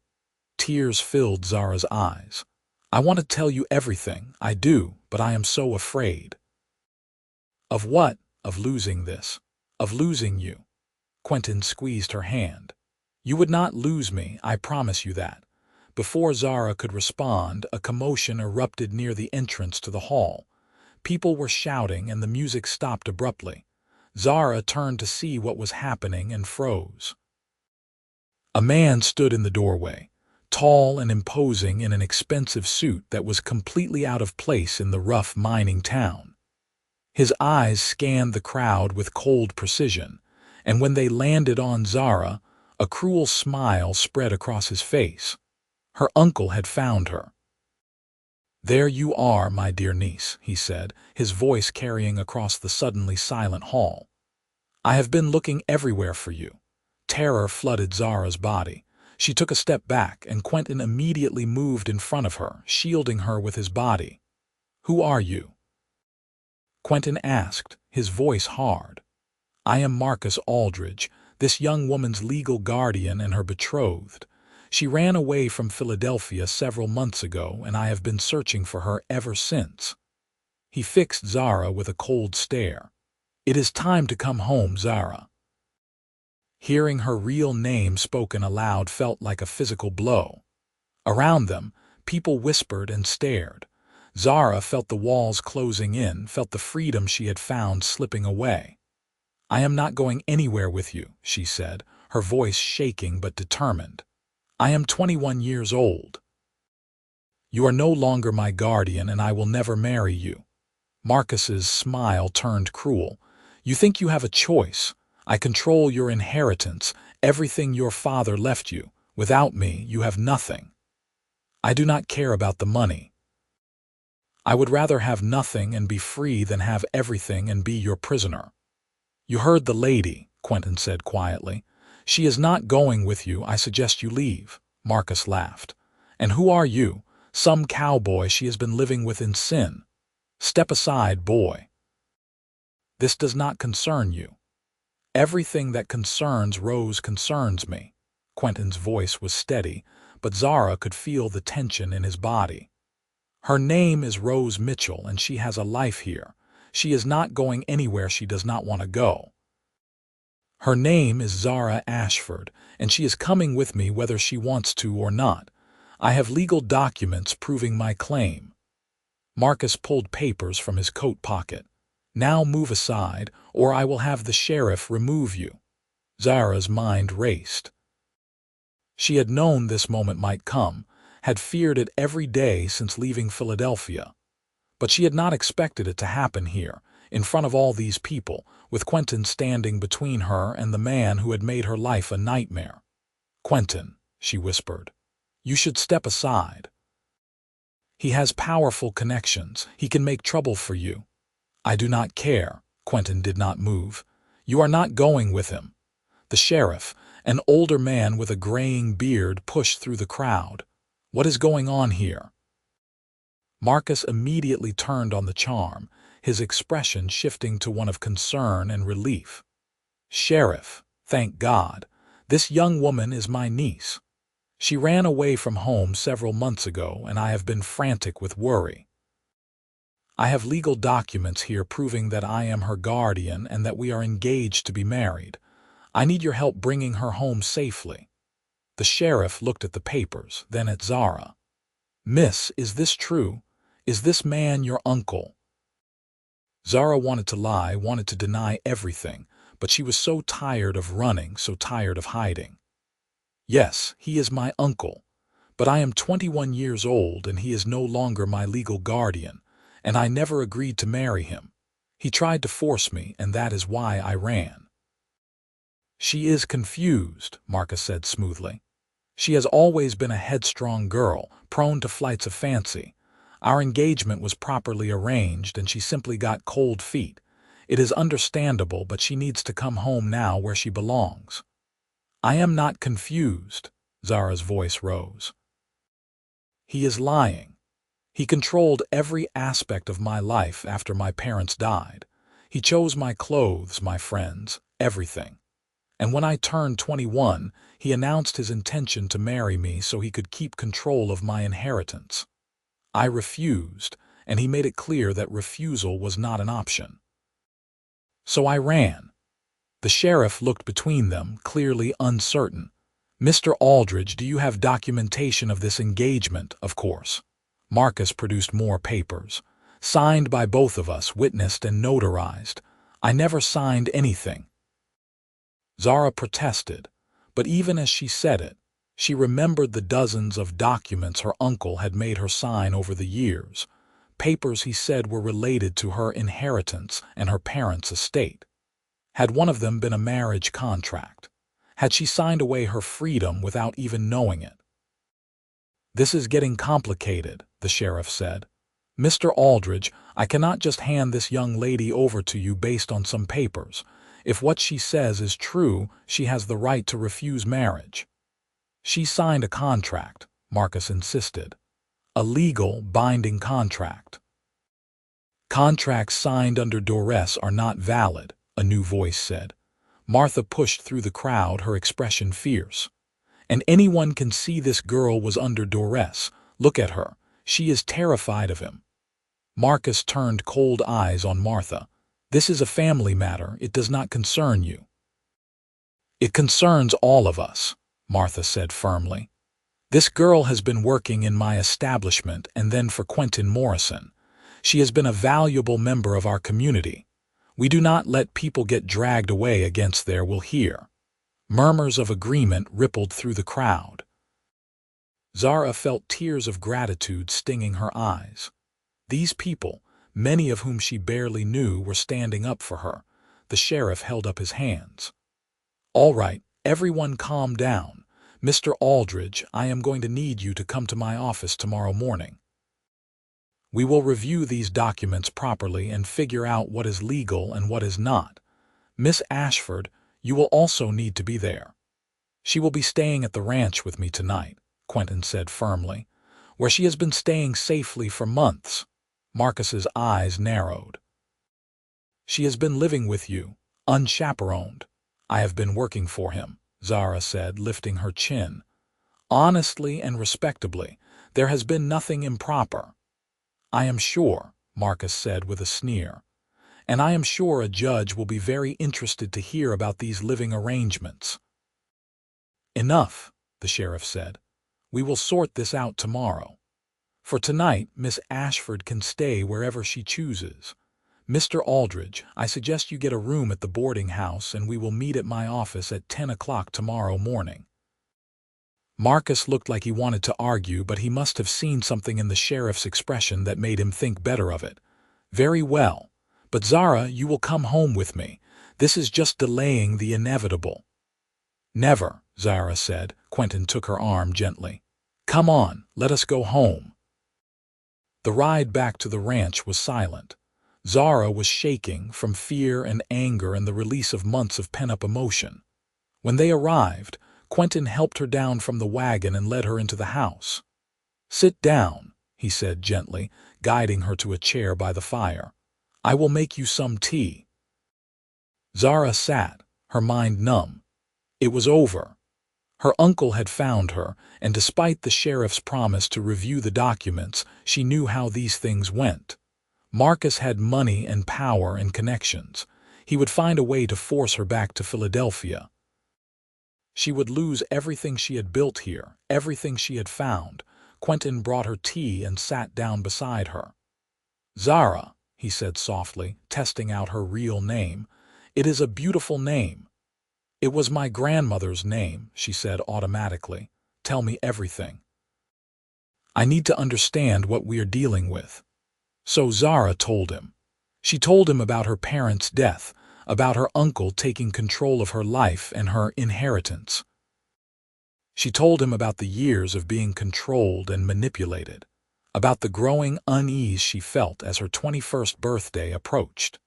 Tears filled Zara's eyes. "I want to tell you everything, I do, but I am so afraid." "Of what?" "Of losing this. Of losing you." Quentin squeezed her hand. "You would not lose me, I promise you that." Before Zara could respond, a commotion erupted near the entrance to the hall. People were shouting and the music stopped abruptly. Zara turned to see what was happening and froze. A man stood in the doorway, tall and imposing in an expensive suit that was completely out of place in the rough mining town. His eyes scanned the crowd with cold precision, and when they landed on Zara, a cruel smile spread across his face. Her uncle had found her. "There you are, my dear niece," he said, his voice carrying across the suddenly silent hall. "I have been looking everywhere for you." Terror flooded Zara's body. She took a step back, and Quentin immediately moved in front of her, shielding her with his body. "Who are you?" Quentin asked, his voice hard. "I am Marcus Aldridge, this young woman's legal guardian and her betrothed. She ran away from Philadelphia several months ago, and I have been searching for her ever since." He fixed Zara with a cold stare. "It is time to come home, Zara." Hearing her real name spoken aloud felt like a physical blow. Around them, people whispered and stared. Zara felt the walls closing in, felt the freedom she had found slipping away. "I am not going anywhere with you," she said, her voice shaking but determined. "I am 21 years old. You are no longer my guardian, and I will never marry you." Marcus's smile turned cruel. "You think you have a choice. I control your inheritance, everything your father left you. Without me, you have nothing. I do not care about the money. I would rather have nothing and be free than have everything and be your prisoner." "You heard the lady," Quentin said quietly. "She is not going with you. I suggest you leave." Marcus laughed. "And who are you? Some cowboy she has been living with in sin. Step aside, boy. This does not concern you." "Everything that concerns Rose concerns me." Quentin's voice was steady, but Zara could feel the tension in his body. "Her name is Rose Mitchell, and she has a life here. She is not going anywhere she does not want to go. Her name is Zara Ashford, and she is coming with me whether she wants to or not. I have legal documents proving my claim." Marcus pulled papers from his coat pocket. "Now move aside, or I will have the sheriff remove you." Zara's mind raced. She had known this moment might come, had feared it every day since leaving Philadelphia. But she had not expected it to happen here, in front of all these people, with Quentin standing between her and the man who had made her life a nightmare. "Quentin," she whispered, "you should step aside. He has powerful connections. He can make trouble for you." "I do not care." Quentin did not move. "You are not going with him." The sheriff, an older man with a graying beard, pushed through the crowd. "What is going on here?" Marcus immediately turned on the charm, his expression shifting to one of concern and relief. "Sheriff, thank God. This young woman is my niece. She ran away from home several months ago, and I have been frantic with worry. I have legal documents here proving that I am her guardian and that we are engaged to be married. I need your help bringing her home safely." The sheriff looked at the papers, then at Zara. "Miss, is this true? Is this man your uncle?" Zara wanted to lie, wanted to deny everything, but she was so tired of running, so tired of hiding. "Yes, he is my uncle, but I am 21 years old and he is no longer my legal guardian, and I never agreed to marry him. He tried to force me, and that is why I ran." "She is confused," Marcus said smoothly. "She has always been a headstrong girl, prone to flights of fancy. Our engagement was properly arranged, and she simply got cold feet. It is understandable, but she needs to come home now where she belongs." "I am not confused," Zara's voice rose. "He is lying. He controlled every aspect of my life after my parents died. He chose my clothes, my friends, everything. And when I turned 21, he announced his intention to marry me so he could keep control of my inheritance. I refused, and he made it clear that refusal was not an option. So I ran." The sheriff looked between them, clearly uncertain. "Mr. Aldridge, do you have documentation of this engagement?" "Of course." Marcus produced more papers. "Signed by both of us, witnessed and notarized." "I never signed anything." Zara protested, but even as she said it, she remembered the dozens of documents her uncle had made her sign over the years, papers he said were related to her inheritance and her parents' estate. Had one of them been a marriage contract? Had she signed away her freedom without even knowing it? "This is getting complicated," the sheriff said. "Mr. Aldridge, I cannot just hand this young lady over to you based on some papers. If what she says is true, she has the right to refuse marriage." "She signed a contract," Marcus insisted. "A legal, binding contract." "Contracts signed under duress are not valid," a new voice said. Martha pushed through the crowd, her expression fierce. "And anyone can see this girl was under duress. Look at her. She is terrified of him." Marcus turned cold eyes on Martha. "This is a family matter. It does not concern you." "It concerns all of us," Martha said firmly. "This girl has been working in my establishment and then for Quentin Morrison. She has been a valuable member of our community. We do not let people get dragged away against their will here." Murmurs of agreement rippled through the crowd. Zara felt tears of gratitude stinging her eyes. These people, many of whom she barely knew, were standing up for her. The sheriff held up his hands. "All right, everyone calm down. Mr. Aldridge, I am going to need you to come to my office tomorrow morning. We will review these documents properly and figure out what is legal and what is not. Miss Ashford, you will also need to be there." "She will be staying at the ranch with me tonight," Quentin said firmly, "where she has been staying safely for months." Marcus's eyes narrowed. "She has been living with you, unchaperoned." "I have been working for him," Zara said, lifting her chin. "Honestly and respectably, there has been nothing improper." "I am sure," Marcus said with a sneer. "And I am sure a judge will be very interested to hear about these living arrangements." "Enough," the sheriff said. "We will sort this out tomorrow. For tonight, Miss Ashford can stay wherever she chooses. Mr. Aldridge, I suggest you get a room at the boarding house and we will meet at my office at 10 o'clock tomorrow morning." Marcus looked like he wanted to argue, but he must have seen something in the sheriff's expression that made him think better of it. Very well. But Zara, you will come home with me. This is just delaying the inevitable. Never, Zara said. Quentin took her arm gently. Come on, let us go home. The ride back to the ranch was silent. Zara was shaking from fear and anger and the release of months of pent-up emotion. When they arrived, Quentin helped her down from the wagon and led her into the house. Sit down, he said gently, guiding her to a chair by the fire. I will make you some tea. Zara sat, her mind numb. It was over. Her uncle had found her, and despite the sheriff's promise to review the documents, she knew how these things went. Marcus had money and power and connections. He would find a way to force her back to Philadelphia. She would lose everything she had built here, everything she had found. Quentin brought her tea and sat down beside her. Zara, he said softly, testing out her real name. It is a beautiful name. It was my grandmother's name, she said automatically. Tell me everything. I need to understand what we are dealing with. So Zara told him. She told him about her parents' death, about her uncle taking control of her life and her inheritance. She told him about the years of being controlled and manipulated, about the growing unease she felt as her 21st birthday approached.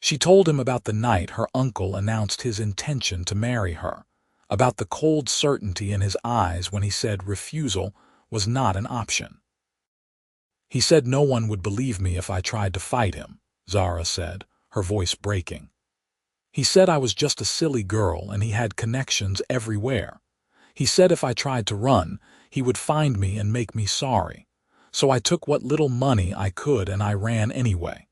She told him about the night her uncle announced his intention to marry her, about the cold certainty in his eyes when he said refusal was not an option. He said no one would believe me if I tried to fight him, Zara said, her voice breaking. He said I was just a silly girl and he had connections everywhere. He said if I tried to run, he would find me and make me sorry. So I took what little money I could and I ran anyway.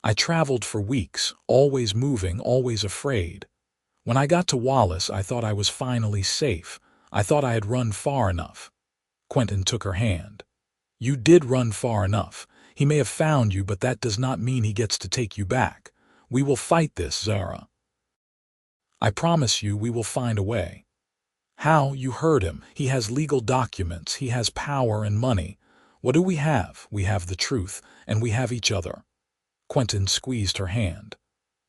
I traveled for weeks, always moving, always afraid. When I got to Wallace, I thought I was finally safe. I thought I had run far enough. Quentin took her hand. You did run far enough. He may have found you, but that does not mean he gets to take you back. We will fight this, Zara. I promise you we will find a way. How? You heard him. He has legal documents. He has power and money. What do we have? We have the truth, and we have each other. Quentin squeezed her hand.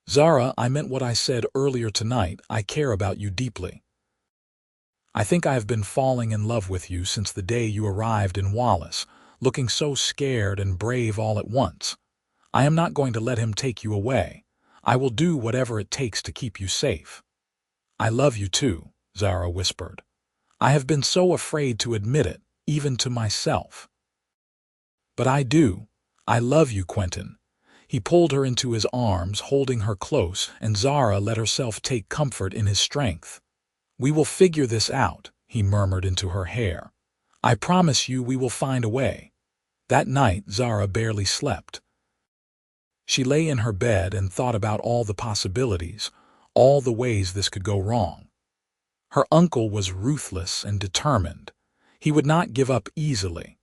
Zara, I meant what I said earlier tonight. I care about you deeply. I think I have been falling in love with you since the day you arrived in Wallace, looking so scared and brave all at once. I am not going to let him take you away. I will do whatever it takes to keep you safe. I love you too, Zara whispered. I have been so afraid to admit it, even to myself. But I do. I love you, Quentin. He pulled her into his arms, holding her close, and Zara let herself take comfort in his strength. We will figure this out, he murmured into her hair. I promise you we will find a way. That night, Zara barely slept. She lay in her bed and thought about all the possibilities, all the ways this could go wrong. Her uncle was ruthless and determined. He would not give up easily.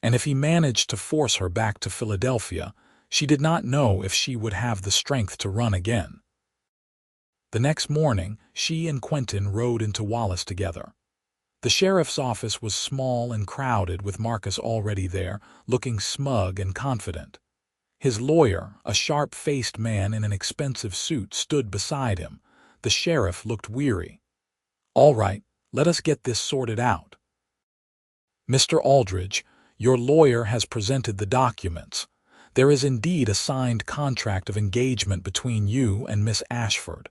And if he managed to force her back to Philadelphia, she did not know if she would have the strength to run again. The next morning, she and Quentin rode into Wallace together. The sheriff's office was small and crowded, with Marcus already there, looking smug and confident. His lawyer, a sharp-faced man in an expensive suit, stood beside him. The sheriff looked weary. All right, let us get this sorted out. Mr. Aldridge, your lawyer has presented the documents. There is indeed a signed contract of engagement between you and Miss Ashford.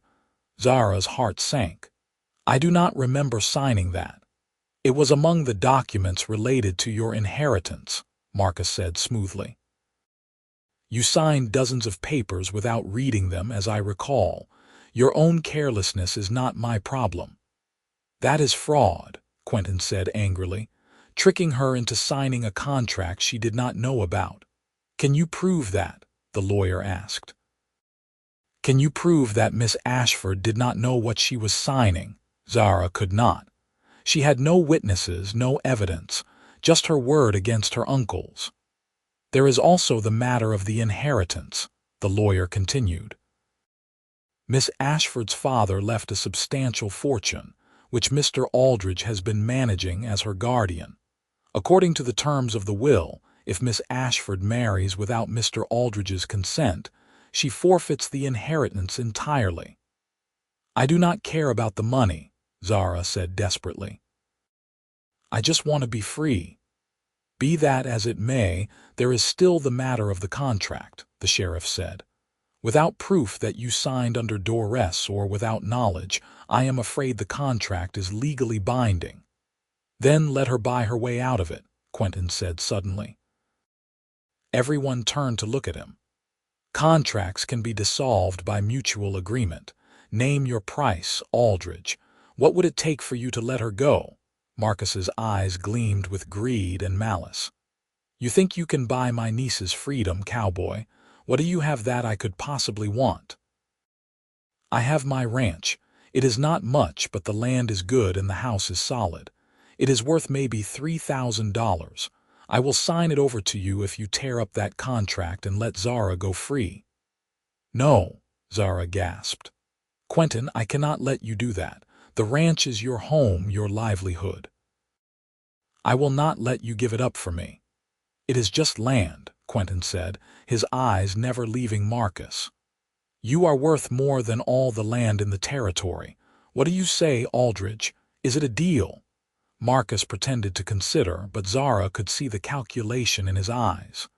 Zara's heart sank. I do not remember signing that. It was among the documents related to your inheritance, Marcus said smoothly. You signed dozens of papers without reading them, as I recall. Your own carelessness is not my problem. That is fraud, Quentin said angrily, tricking her into signing a contract she did not know about. Can you prove that? The lawyer asked. Can you prove that Miss Ashford did not know what she was signing? Zara could not. She had no witnesses, no evidence, just her word against her uncle's. There is also the matter of the inheritance, the lawyer continued. Miss Ashford's father left a substantial fortune. which Mr. Aldridge has been managing as her guardian. According to the terms of the will, if Miss Ashford marries without Mr. Aldridge's consent, she forfeits the inheritance entirely. "I do not care about the money," Zara said desperately. "I just want to be free." "Be that as it may, there is still the matter of the contract," the sheriff said. "Without proof that you signed under duress or without knowledge, I am afraid the contract is legally binding." "Then let her buy her way out of it," Quentin said suddenly. Everyone turned to look at him. "Contracts can be dissolved by mutual agreement. Name your price, Aldridge. What would it take for you to let her go?" Marcus's eyes gleamed with greed and malice. "You think you can buy my niece's freedom, Cowboy? What do you have that I could possibly want?" "I have my ranch. It is not much, but the land is good and the house is solid. It is worth maybe $3,000. I will sign it over to you if you tear up that contract and let Zara go free." "No," Zara gasped. "Quentin, I cannot let you do that. The ranch is your home, your livelihood." "I will not let you give it up for me." "It is just land," Quentin said, his eyes never leaving Marcus. "You are worth more than all the land in the territory. What do you say, Aldridge? Is it a deal?" Marcus pretended to consider, but Zara could see the calculation in his eyes.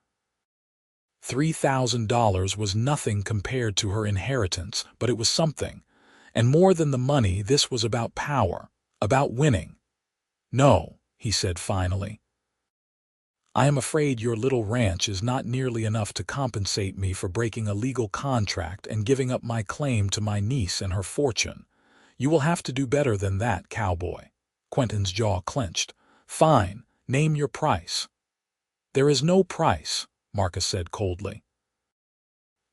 $3,000 was nothing compared to her inheritance, but it was something. And more than the money, this was about power, about winning. "No," he said finally. "I am afraid your little ranch is not nearly enough to compensate me for breaking a legal contract and giving up my claim to my niece and her fortune. You will have to do better than that, Cowboy." Quentin's jaw clenched. "Fine, name your price." "There is no price," Marcus said coldly.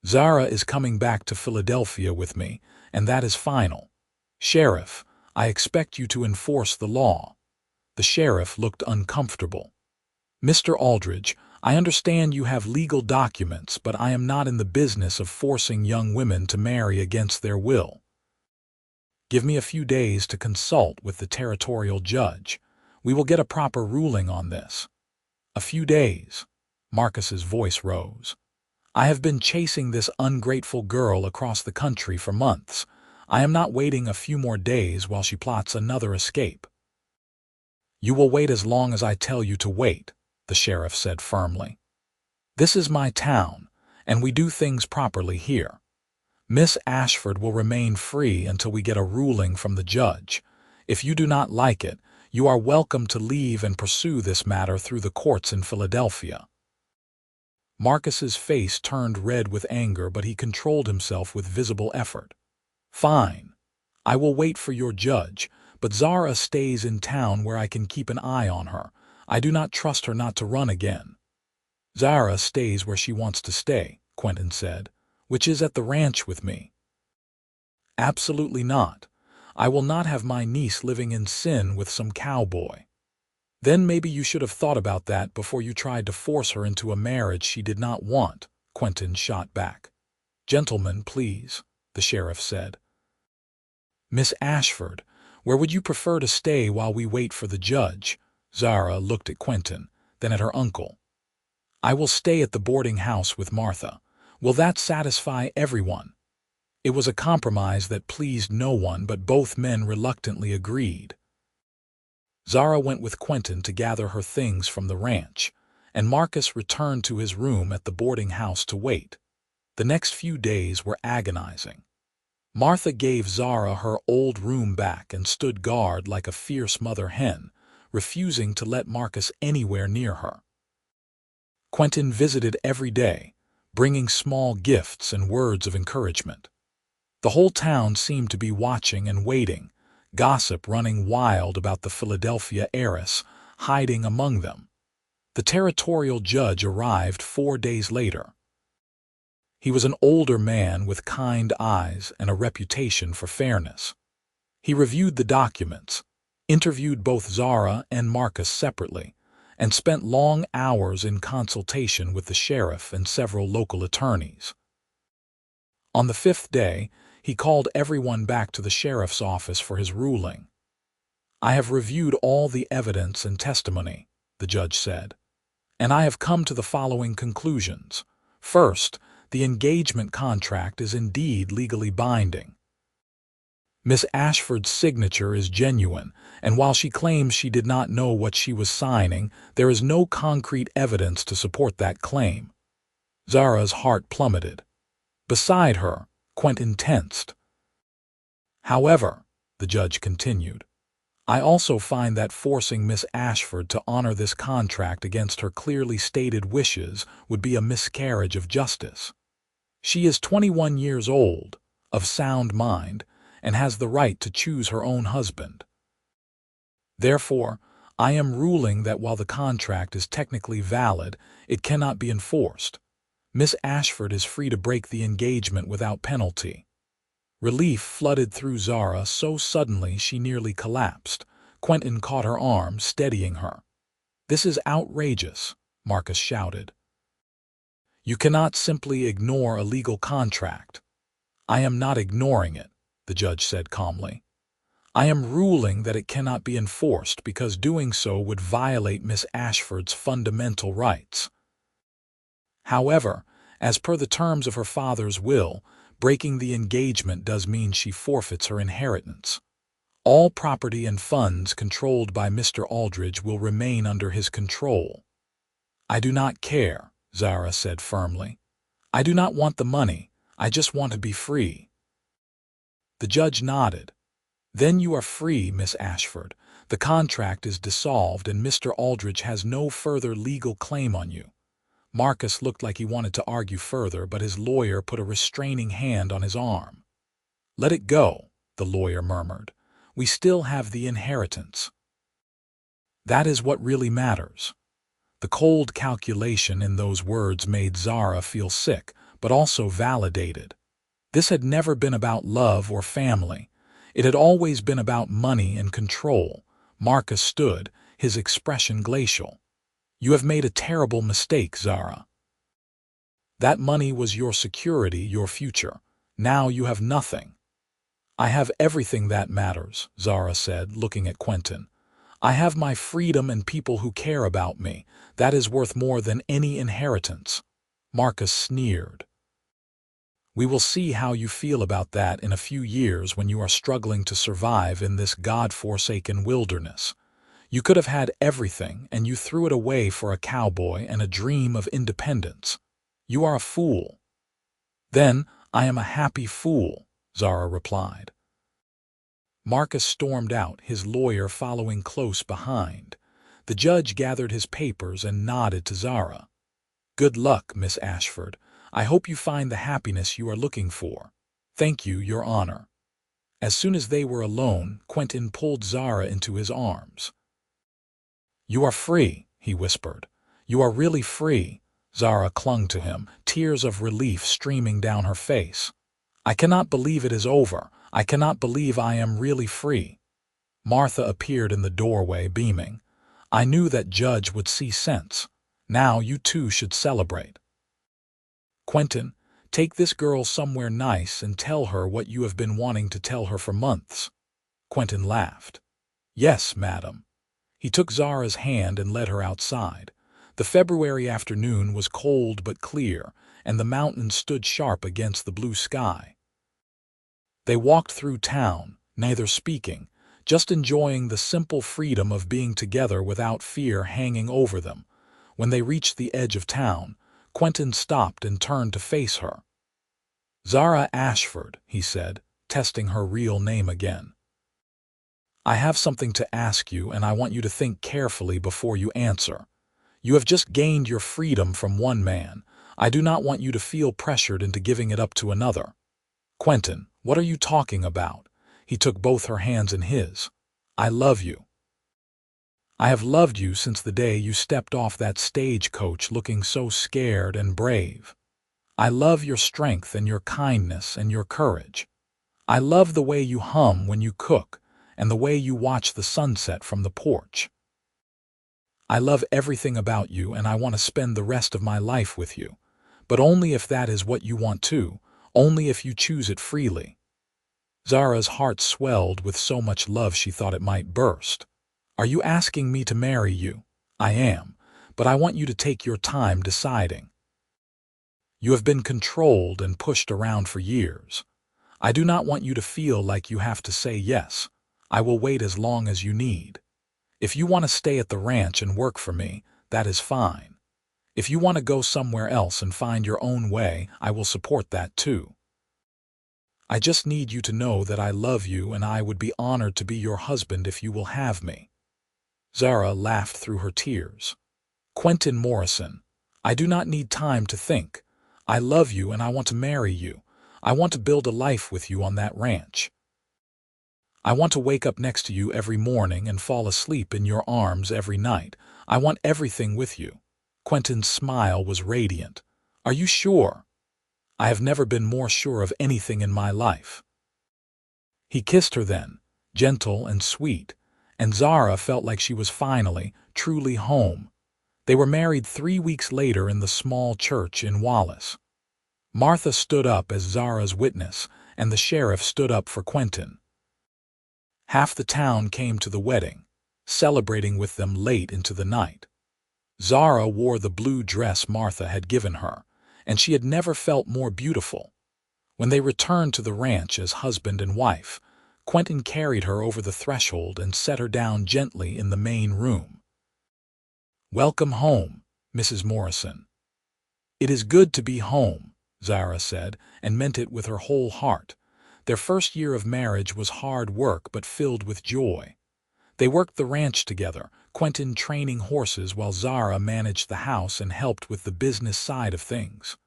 "Zara is coming back to Philadelphia with me, and that is final. Sheriff, I expect you to enforce the law." The sheriff looked uncomfortable. "Mr. Aldridge, I understand you have legal documents, but I am not in the business of forcing young women to marry against their will. Give me a few days to consult with the territorial judge. We will get a proper ruling on this." "A few days." Marcus's voice rose. "I have been chasing this ungrateful girl across the country for months. I am not waiting a few more days while she plots another escape." "You will wait as long as I tell you to wait," the sheriff said firmly. "This is my town, and we do things properly here. Miss Ashford will remain free until we get a ruling from the judge. If you do not like it, you are welcome to leave and pursue this matter through the courts in Philadelphia." Marcus's face turned red with anger, but he controlled himself with visible effort. "Fine. I will wait for your judge, but Zara stays in town where I can keep an eye on her. I do not trust her not to run again." "Zara stays where she wants to stay," Quentin said, "which is at the ranch with me." "Absolutely not. I will not have my niece living in sin with some cowboy." "Then maybe you should have thought about that before you tried to force her into a marriage she did not want," Quentin shot back. "Gentlemen, please," the sheriff said. "Miss Ashford, where would you prefer to stay while we wait for the judge?" Zara looked at Quentin, then at her uncle. "I will stay at the boarding house with Martha. Will that satisfy everyone?" It was a compromise that pleased no one, but both men reluctantly agreed. Zara went with Quentin to gather her things from the ranch, and Marcus returned to his room at the boarding house to wait. The next few days were agonizing. Martha gave Zara her old room back and stood guard like a fierce mother hen, refusing to let Marcus anywhere near her. Quentin visited every day, bringing small gifts and words of encouragement. The whole town seemed to be watching and waiting, gossip running wild about the Philadelphia heiress hiding among them. The territorial judge arrived 4 days later. He was an older man with kind eyes and a reputation for fairness. He reviewed the documents, interviewed both Zara and Marcus separately, and spent long hours in consultation with the sheriff and several local attorneys. On the 5th day, he called everyone back to the sheriff's office for his ruling. I have reviewed all the evidence and testimony, the judge said, and I have come to the following conclusions. First, the engagement contract is indeed legally binding. Miss Ashford's signature is genuine, and while she claims she did not know what she was signing, there is no concrete evidence to support that claim. Zara's heart plummeted. Beside her, Quentin tensed. However, the judge continued, I also find that forcing Miss Ashford to honor this contract against her clearly stated wishes would be a miscarriage of justice. She is 21 years old, of sound mind, and has the right to choose her own husband. Therefore, I am ruling that while the contract is technically valid, it cannot be enforced. Miss Ashford is free to break the engagement without penalty. Relief flooded through Zara so suddenly she nearly collapsed. Quentin caught her arm, steadying her. This is outrageous, Marcus shouted. You cannot simply ignore a legal contract. I am not ignoring it, the judge said calmly. I am ruling that it cannot be enforced because doing so would violate Miss Ashford's fundamental rights. However, as per the terms of her father's will, breaking the engagement does mean she forfeits her inheritance. All property and funds controlled by Mr. Aldridge will remain under his control. I do not care, Zara said firmly. I do not want the money. I just want to be free. The judge nodded. Then you are free, Miss Ashford. The contract is dissolved and Mr. Aldridge has no further legal claim on you. Marcus looked like he wanted to argue further, but his lawyer put a restraining hand on his arm. Let it go, the lawyer murmured. We still have the inheritance. That is what really matters. The cold calculation in those words made Zara feel sick, but also validated. This had never been about love or family. It had always been about money and control. Marcus stood, his expression glacial. You have made a terrible mistake, Zara. That money was your security, your future. Now you have nothing. I have everything that matters, Zara said, looking at Quentin. I have my freedom and people who care about me. That is worth more than any inheritance. Marcus sneered. We will see how you feel about that in a few years when you are struggling to survive in this God-forsaken wilderness. You could have had everything, and you threw it away for a cowboy and a dream of independence. You are a fool. Then I am a happy fool, Zara replied. Marcus stormed out, his lawyer following close behind. The judge gathered his papers and nodded to Zara. Good luck, Miss Ashford. I hope you find the happiness you are looking for. Thank you, Your Honor. As soon as they were alone, Quentin pulled Zara into his arms. You are free, he whispered. You are really free. Zara clung to him, tears of relief streaming down her face. I cannot believe it is over. I cannot believe I am really free. Martha appeared in the doorway, beaming. I knew that Judge would see sense. Now you two should celebrate. Quentin, take this girl somewhere nice and tell her what you have been wanting to tell her for months. Quentin laughed. Yes, madam. He took Zara's hand and led her outside. The February afternoon was cold but clear, and the mountains stood sharp against the blue sky. They walked through town, neither speaking, just enjoying the simple freedom of being together without fear hanging over them. When they reached the edge of town, Quentin stopped and turned to face her. Zara Ashford, he said, testing her real name again. I have something to ask you, and I want you to think carefully before you answer. You have just gained your freedom from one man. I do not want you to feel pressured into giving it up to another. Quentin, what are you talking about? He took both her hands in his. I love you. I have loved you since the day you stepped off that stagecoach looking so scared and brave. I love your strength and your kindness and your courage. I love the way you hum when you cook and the way you watch the sunset from the porch. I love everything about you, and I want to spend the rest of my life with you, but only if that is what you want to, only if you choose it freely. Zara's heart swelled with so much love she thought it might burst. "Are you asking me to marry you?" "I am, but I want you to take your time deciding. You have been controlled and pushed around for years. I do not want you to feel like you have to say yes. I will wait as long as you need. If you want to stay at the ranch and work for me, that is fine. If you want to go somewhere else and find your own way, I will support that too. I just need you to know that I love you and I would be honored to be your husband if you will have me." Zara laughed through her tears. "Quentin Morrison, I do not need time to think. I love you and I want to marry you. I want to build a life with you on that ranch. I want to wake up next to you every morning and fall asleep in your arms every night. I want everything with you." Quentin's smile was radiant. "Are you sure?" "I have never been more sure of anything in my life." He kissed her then, gentle and sweet, and Zara felt like she was finally, truly home. They were married 3 weeks later in the small church in Wallace. Martha stood up as Zara's witness, and the sheriff stood up for Quentin. Half the town came to the wedding, celebrating with them late into the night. Zara wore the blue dress Martha had given her, and she had never felt more beautiful. When they returned to the ranch as husband and wife, Quentin carried her over the threshold and set her down gently in the main room. "Welcome home, Mrs. Morrison." "It is good to be home," Zara said, and meant it with her whole heart. Their first year of marriage was hard work but filled with joy. They worked the ranch together, Quentin training horses while Zara managed the house and helped with the business side of things.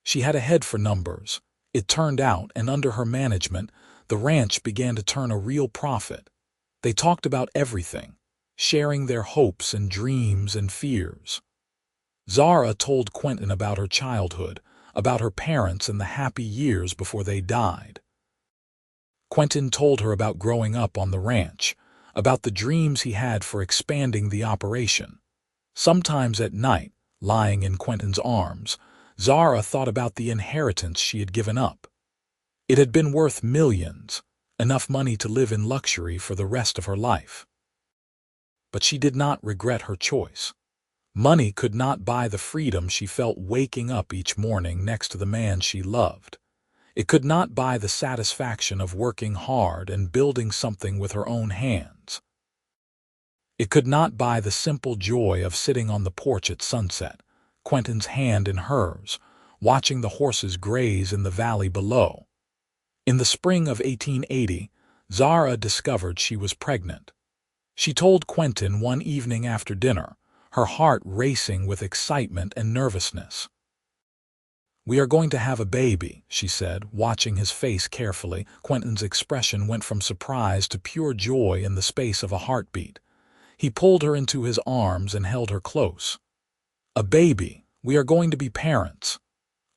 She had a head for numbers. It turned out, and under her management, the ranch began to turn a real profit. They talked about everything, sharing their hopes and dreams and fears. Zara told Quentin about her childhood, about her parents and the happy years before they died. Quentin told her about growing up on the ranch, about the dreams he had for expanding the operation. Sometimes at night, lying in Quentin's arms, Zara thought about the inheritance she had given up. It had been worth millions, enough money to live in luxury for the rest of her life. But she did not regret her choice. Money could not buy the freedom she felt waking up each morning next to the man she loved. It could not buy the satisfaction of working hard and building something with her own hands. It could not buy the simple joy of sitting on the porch at sunset, Quentin's hand in hers, watching the horses graze in the valley below. In the spring of 1880, Zara discovered she was pregnant. She told Quentin one evening after dinner, her heart racing with excitement and nervousness. "We are going to have a baby," she said, watching his face carefully. Quentin's expression went from surprise to pure joy in the space of a heartbeat. He pulled her into his arms and held her close. "A baby. We are going to be parents.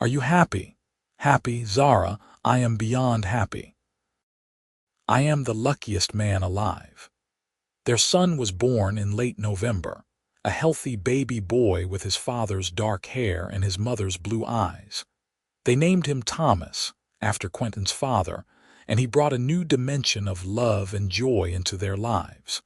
Are you happy?" "Happy, Zara. I am beyond happy. I am the luckiest man alive." Their son was born in late November, a healthy baby boy with his father's dark hair and his mother's blue eyes. They named him Thomas, after Quentin's father, and he brought a new dimension of love and joy into their lives.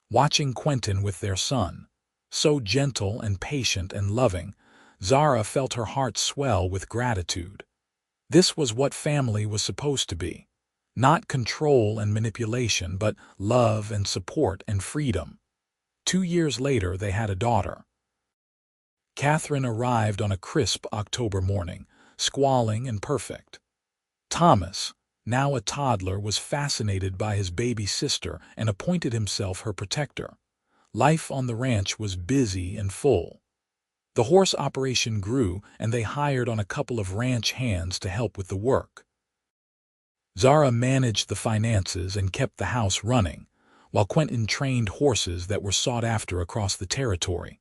Watching Quentin with their son, so gentle and patient and loving, Zara felt her heart swell with gratitude. This was what family was supposed to be. Not control and manipulation, but love and support and freedom. 2 years later, they had a daughter. Catherine arrived on a crisp October morning, squalling and perfect. Thomas, now a toddler, was fascinated by his baby sister and appointed himself her protector. Life on the ranch was busy and full. The horse operation grew, and they hired on a couple of ranch hands to help with the work. Zara managed the finances and kept the house running, while Quentin trained horses that were sought after across the territory.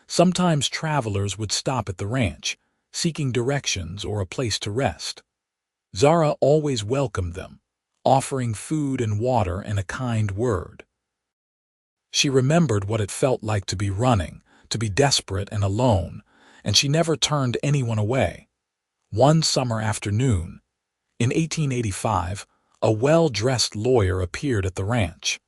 Sometimes travelers would stop at the ranch, seeking directions or a place to rest. Zara always welcomed them, offering food and water and a kind word. She remembered what it felt like to be running, to be desperate and alone, and she never turned anyone away. One summer afternoon, In 1885, a well-dressed lawyer appeared at the ranch.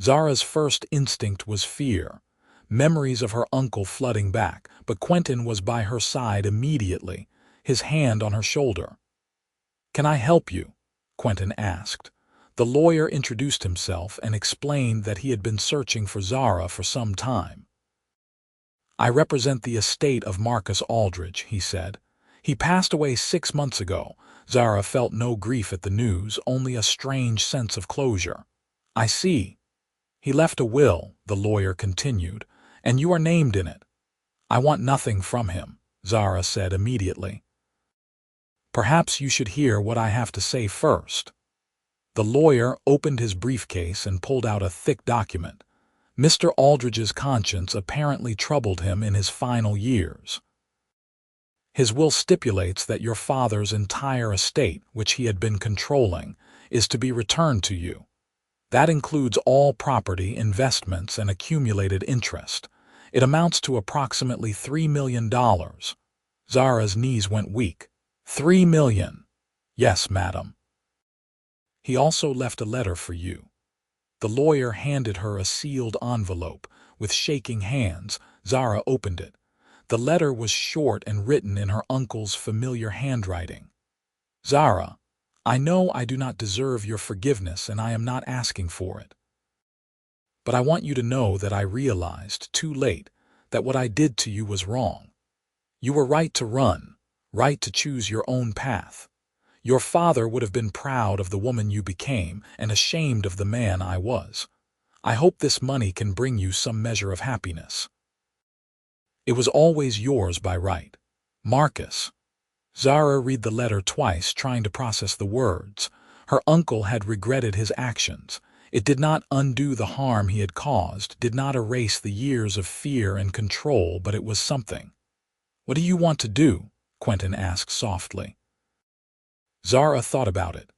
Zara's first instinct was fear, memories of her uncle flooding back, but Quentin was by her side immediately, his hand on her shoulder. "Can I help you?" Quentin asked. The lawyer introduced himself and explained that he had been searching for Zara for some time. "I represent the estate of Marcus Aldridge," he said. "He passed away 6 months ago." Zara felt no grief at the news, only a strange sense of closure. "I see. He left a will," the lawyer continued, "and you are named in it." "I want nothing from him," Zara said immediately. "Perhaps you should hear what I have to say first." The lawyer opened his briefcase and pulled out a thick document. Mr. Aldridge's conscience apparently troubled him in his final years. "His will stipulates that your father's entire estate, which he had been controlling, is to be returned to you. That includes all property, investments, and accumulated interest. It amounts to approximately $3 million. Zara's knees went weak. $3 million. "Yes, madam." "He also left a letter for you." The lawyer handed her a sealed envelope. With shaking hands, Zara opened it. The letter was short and written in her uncle's familiar handwriting. "Zara, I know I do not deserve your forgiveness and I am not asking for it. But I want you to know that I realized, too late, that what I did to you was wrong. You were right to run, right to choose your own path. Your father would have been proud of the woman you became and ashamed of the man I was. I hope this money can bring you some measure of happiness. It was always yours by right. Marcus." Zara read the letter twice, trying to process the words. Her uncle had regretted his actions. It did not undo the harm he had caused, did not erase the years of fear and control, but it was something. "What do you want to do?" Quentin asked softly. Zara thought about it.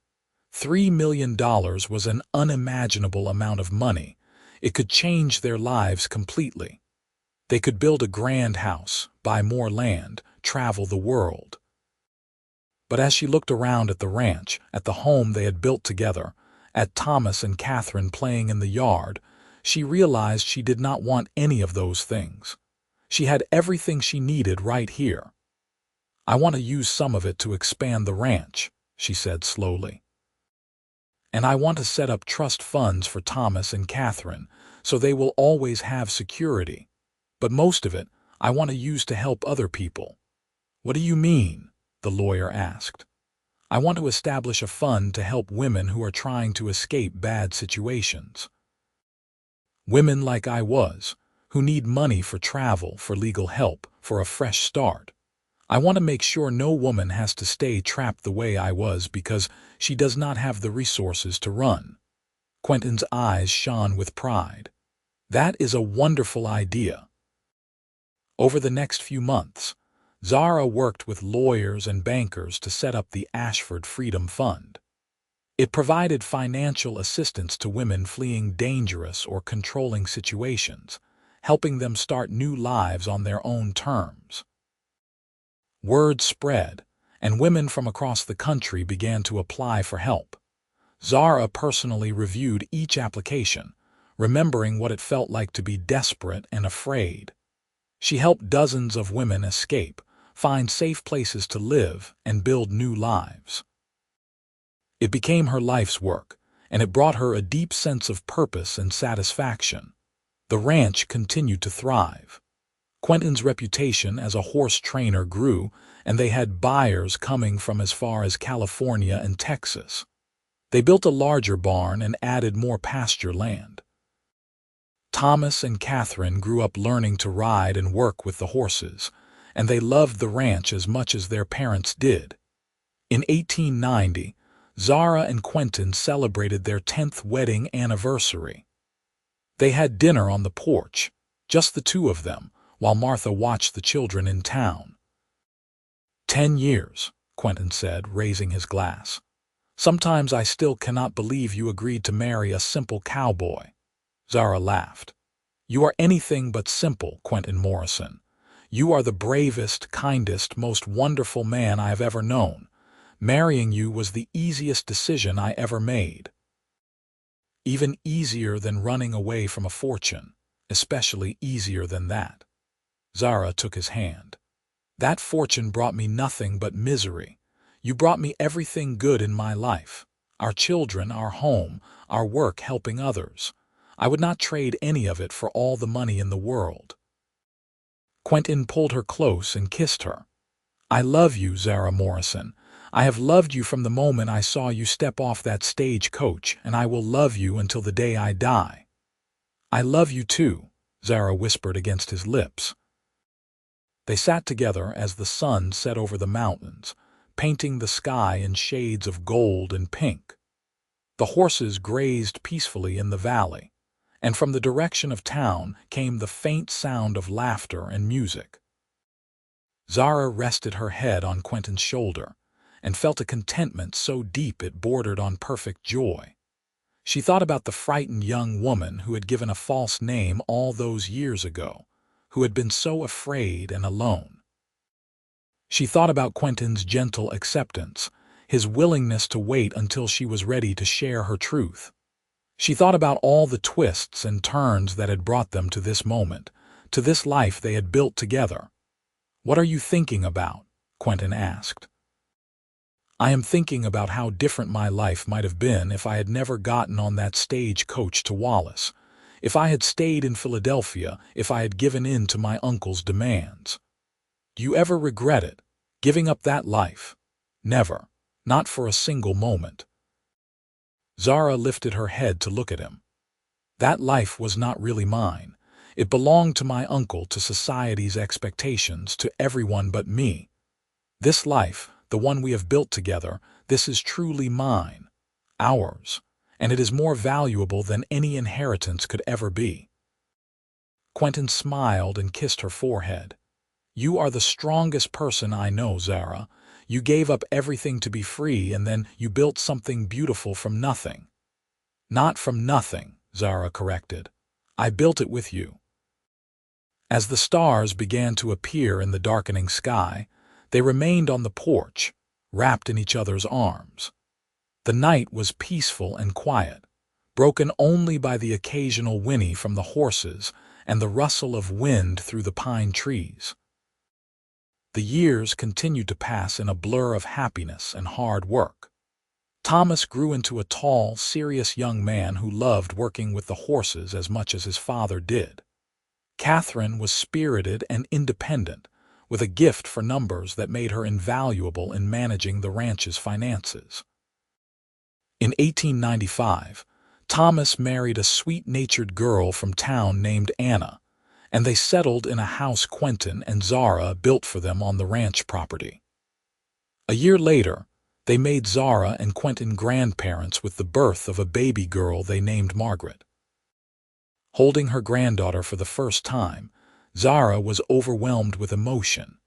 $3 million was an unimaginable amount of money. It could change their lives completely. They could build a grand house, buy more land, travel the world. But as she looked around at the ranch, at the home they had built together, at Thomas and Catherine playing in the yard, she realized she did not want any of those things. She had everything she needed right here. "I want to use some of it to expand the ranch," she said slowly. "And I want to set up trust funds for Thomas and Catherine, so they will always have security. But most of it, I want to use to help other people." "What do you mean?" the lawyer asked. "I want to establish a fund to help women who are trying to escape bad situations. Women like I was, who need money for travel, for legal help, for a fresh start. I want to make sure no woman has to stay trapped the way I was because she does not have the resources to run." Quentin's eyes shone with pride. "That is a wonderful idea." Over the next few months, Zara worked with lawyers and bankers to set up the Ashford Freedom Fund. It provided financial assistance to women fleeing dangerous or controlling situations, helping them start new lives on their own terms. Word spread, and women from across the country began to apply for help. Zara personally reviewed each application, remembering what it felt like to be desperate and afraid. She helped dozens of women escape, find safe places to live, and build new lives. It became her life's work, and it brought her a deep sense of purpose and satisfaction. The ranch continued to thrive. Quentin's reputation as a horse trainer grew, and they had buyers coming from as far as California and Texas. They built a larger barn and added more pasture land. Thomas and Catherine grew up learning to ride and work with the horses, and they loved the ranch as much as their parents did. In 1890, Zara and Quentin celebrated their 10th wedding anniversary. They had dinner on the porch, just the two of them, while Martha watched the children in town. 10 years, Quentin said, raising his glass. Sometimes I still cannot believe you agreed to marry a simple cowboy. Zara laughed. You are anything but simple, Quentin Morrison. You are the bravest, kindest, most wonderful man I have ever known. Marrying you was the easiest decision I ever made. Even easier than running away from a fortune, especially easier than that." Zara took his hand. "That fortune brought me nothing but misery. You brought me everything good in my life. Our children, our home, our work helping others. I would not trade any of it for all the money in the world." Quentin pulled her close and kissed her. "I love you, Zara Morrison. I have loved you from the moment I saw you step off that stagecoach, and I will love you until the day I die." "I love you too," Zara whispered against his lips. They sat together as the sun set over the mountains, painting the sky in shades of gold and pink. The horses grazed peacefully in the valley, and from the direction of town came the faint sound of laughter and music. Zara rested her head on Quentin's shoulder and felt a contentment so deep it bordered on perfect joy. She thought about the frightened young woman who had given a false name all those years ago, who had been so afraid and alone. She thought about Quentin's gentle acceptance, his willingness to wait until she was ready to share her truth. She thought about all the twists and turns that had brought them to this moment, to this life they had built together. "What are you thinking about?" Quentin asked. "I am thinking about how different my life might have been if I had never gotten on that stagecoach to Wallace, if I had stayed in Philadelphia, if I had given in to my uncle's demands. Do you ever regret it, giving up that life?" "Never, not for a single moment." Zara lifted her head to look at him. "That life was not really mine. It belonged to my uncle, to society's expectations, to everyone but me. This life, the one we have built together, this is truly mine, ours, and it is more valuable than any inheritance could ever be." Quentin smiled and kissed her forehead. "You are the strongest person I know, Zara. You gave up everything to be free, and then you built something beautiful from nothing." "Not from nothing," Zara corrected. "I built it with you." As the stars began to appear in the darkening sky, they remained on the porch, wrapped in each other's arms. The night was peaceful and quiet, broken only by the occasional whinny from the horses and the rustle of wind through the pine trees. The years continued to pass in a blur of happiness and hard work. Thomas grew into a tall, serious young man who loved working with the horses as much as his father did. Catherine was spirited and independent, with a gift for numbers that made her invaluable in managing the ranch's finances. In 1895, Thomas married a sweet-natured girl from town named Anna, and they settled in a house Quentin and Zara built for them on the ranch property. A year later, they made Zara and Quentin grandparents with the birth of a baby girl they named Margaret. Holding her granddaughter for the first time, Zara was overwhelmed with emotion.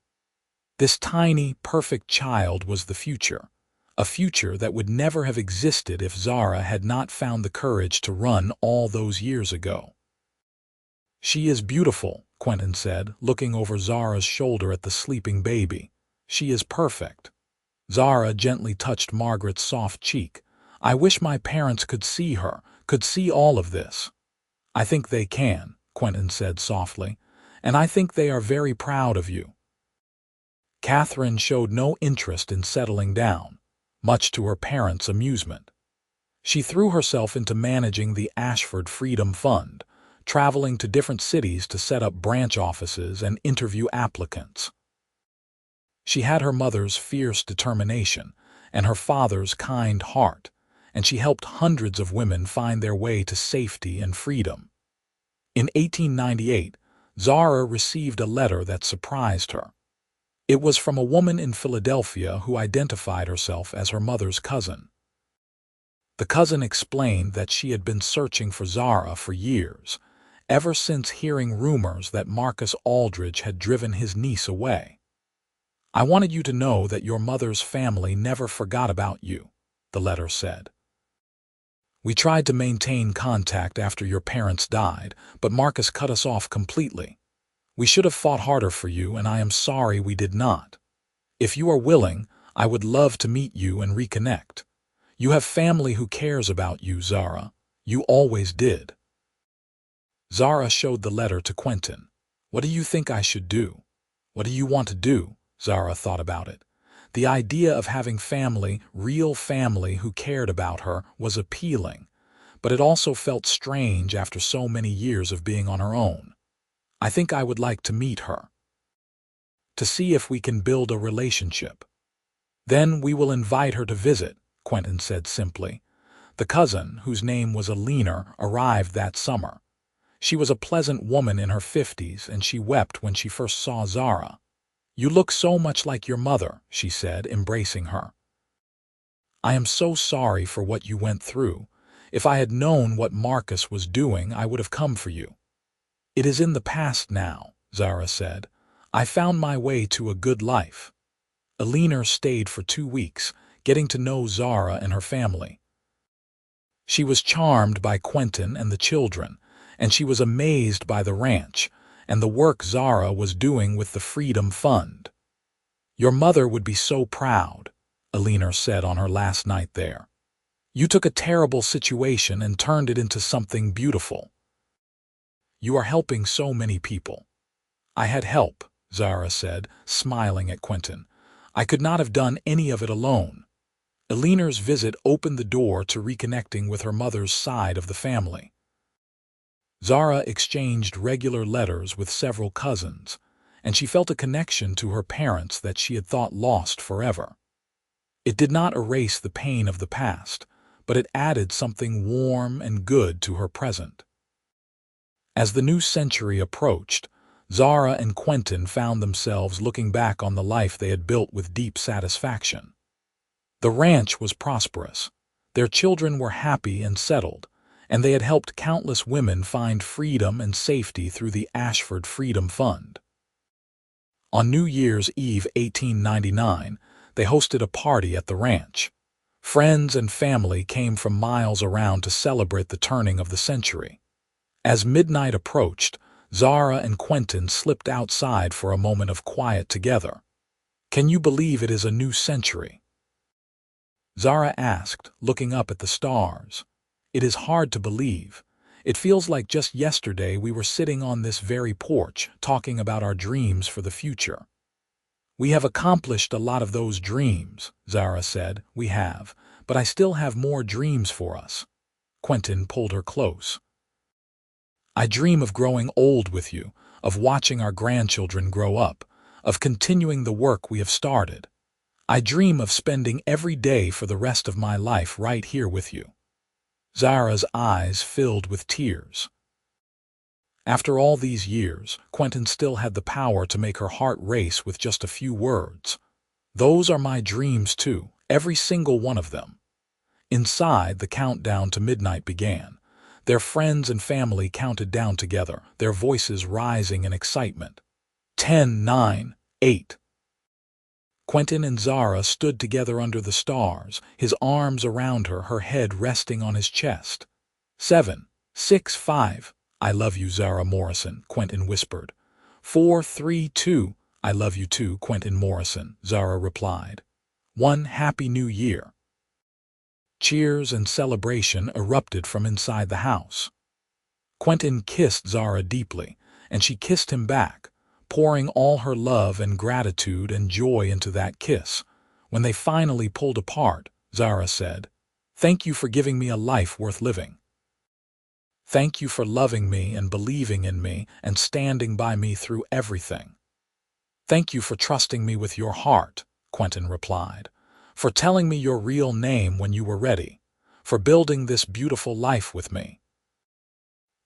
This tiny, perfect child was the future, a future that would never have existed if Zara had not found the courage to run all those years ago. "She is beautiful," Quentin said, looking over Zara's shoulder at the sleeping baby. "She is perfect." Zara gently touched Margaret's soft cheek. "I wish my parents could see her, could see all of this." "I think they can," Quentin said softly, "and I think they are very proud of you." Catherine showed no interest in settling down, much to her parents' amusement. She threw herself into managing the Ashford Freedom Fund, traveling to different cities to set up branch offices and interview applicants. She had her mother's fierce determination and her father's kind heart, and she helped hundreds of women find their way to safety and freedom. In 1898, Zara received a letter that surprised her. It was from a woman in Philadelphia who identified herself as her mother's cousin. The cousin explained that she had been searching for Zara for years, ever since hearing rumors that Marcus Aldridge had driven his niece away. "I wanted you to know that your mother's family never forgot about you," the letter said. "We tried to maintain contact after your parents died, but Marcus cut us off completely. We should have fought harder for you, and I am sorry we did not. If you are willing, I would love to meet you and reconnect. You have family who cares about you, Zara. You always did." Zara showed the letter to Quentin. "What do you think I should do?" "What do you want to do?" Zara thought about it. The idea of having family, real family who cared about her, was appealing, but it also felt strange after so many years of being on her own. "I think I would like to meet her, to see if we can build a relationship. Then we will invite her to visit," Quentin said simply. The cousin, whose name was Alina, arrived that summer. She was a pleasant woman in her 50s, and she wept when she first saw Zara. "You look so much like your mother," she said, embracing her. "I am so sorry for what you went through. If I had known what Marcus was doing, I would have come for you." "It is in the past now," Zara said. "I found my way to a good life." Alina stayed for 2 weeks, getting to know Zara and her family. She was charmed by Quentin and the children, and she was amazed by the ranch and the work Zara was doing with the Freedom Fund. "Your mother would be so proud," Alina said on her last night there. "You took a terrible situation and turned it into something beautiful. You are helping so many people." "I had help," Zara said, smiling at Quentin. "I could not have done any of it alone." Alina's visit opened the door to reconnecting with her mother's side of the family. Zara exchanged regular letters with several cousins, and she felt a connection to her parents that she had thought lost forever. It did not erase the pain of the past, but it added something warm and good to her present. As the new century approached, Zara and Quentin found themselves looking back on the life they had built with deep satisfaction. The ranch was prosperous. Their children were happy and settled, and they had helped countless women find freedom and safety through the Ashford Freedom Fund. On New Year's Eve 1899, they hosted a party at the ranch. Friends and family came from miles around to celebrate the turning of the century. As midnight approached, Zara and Quentin slipped outside for a moment of quiet together. "Can you believe it is a new century?" Zara asked, looking up at the stars. "It is hard to believe. It feels like just yesterday we were sitting on this very porch, talking about our dreams for the future." "We have accomplished a lot of those dreams," Zara said. "We have, but I still have more dreams for us." Quentin pulled her close. "I dream of growing old with you, of watching our grandchildren grow up, of continuing the work we have started. I dream of spending every day for the rest of my life right here with you." Zara's eyes filled with tears. After all these years, Quentin still had the power to make her heart race with just a few words. "Those are my dreams too, every single one of them." Inside, the countdown to midnight began. Their friends and family counted down together, their voices rising in excitement. 10, 9, 8. Quentin and Zara stood together under the stars, his arms around her, her head resting on his chest. 7, 6, 5. "I love you, Zara Morrison," Quentin whispered. 4, 3, 2. "I love you too, Quentin Morrison," Zara replied. 1, "Happy New Year." Cheers and celebration erupted from inside the house. Quentin kissed Zara deeply, and she kissed him back, pouring all her love and gratitude and joy into that kiss. When they finally pulled apart, Zara said, "Thank you for giving me a life worth living. Thank you for loving me and believing in me and standing by me through everything." "Thank you for trusting me with your heart," Quentin replied, "for telling me your real name when you were ready, for building this beautiful life with me."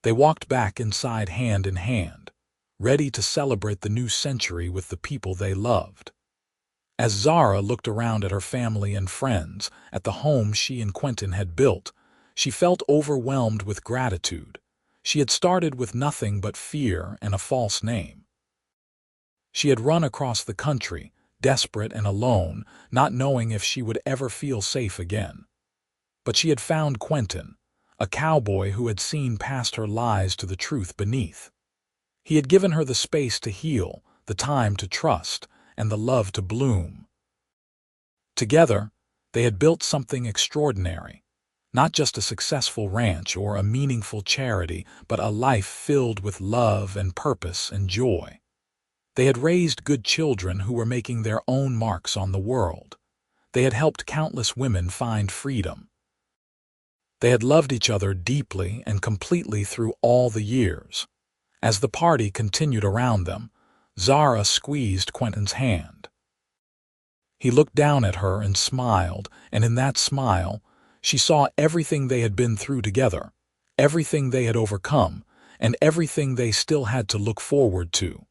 They walked back inside hand in hand, ready to celebrate the new century with the people they loved. As Zara looked around at her family and friends, at the home she and Quentin had built, she felt overwhelmed with gratitude. She had started with nothing but fear and a false name. She had run across the country, desperate and alone, not knowing if she would ever feel safe again. But she had found Quentin, a cowboy who had seen past her lies to the truth beneath. He had given her the space to heal, the time to trust, and the love to bloom. Together, they had built something extraordinary. Not just a successful ranch or a meaningful charity, but a life filled with love and purpose and joy. They had raised good children who were making their own marks on the world. They had helped countless women find freedom. They had loved each other deeply and completely through all the years. As the party continued around them, Zara squeezed Quentin's hand. He looked down at her and smiled, and in that smile, she saw everything they had been through together, everything they had overcome, and everything they still had to look forward to.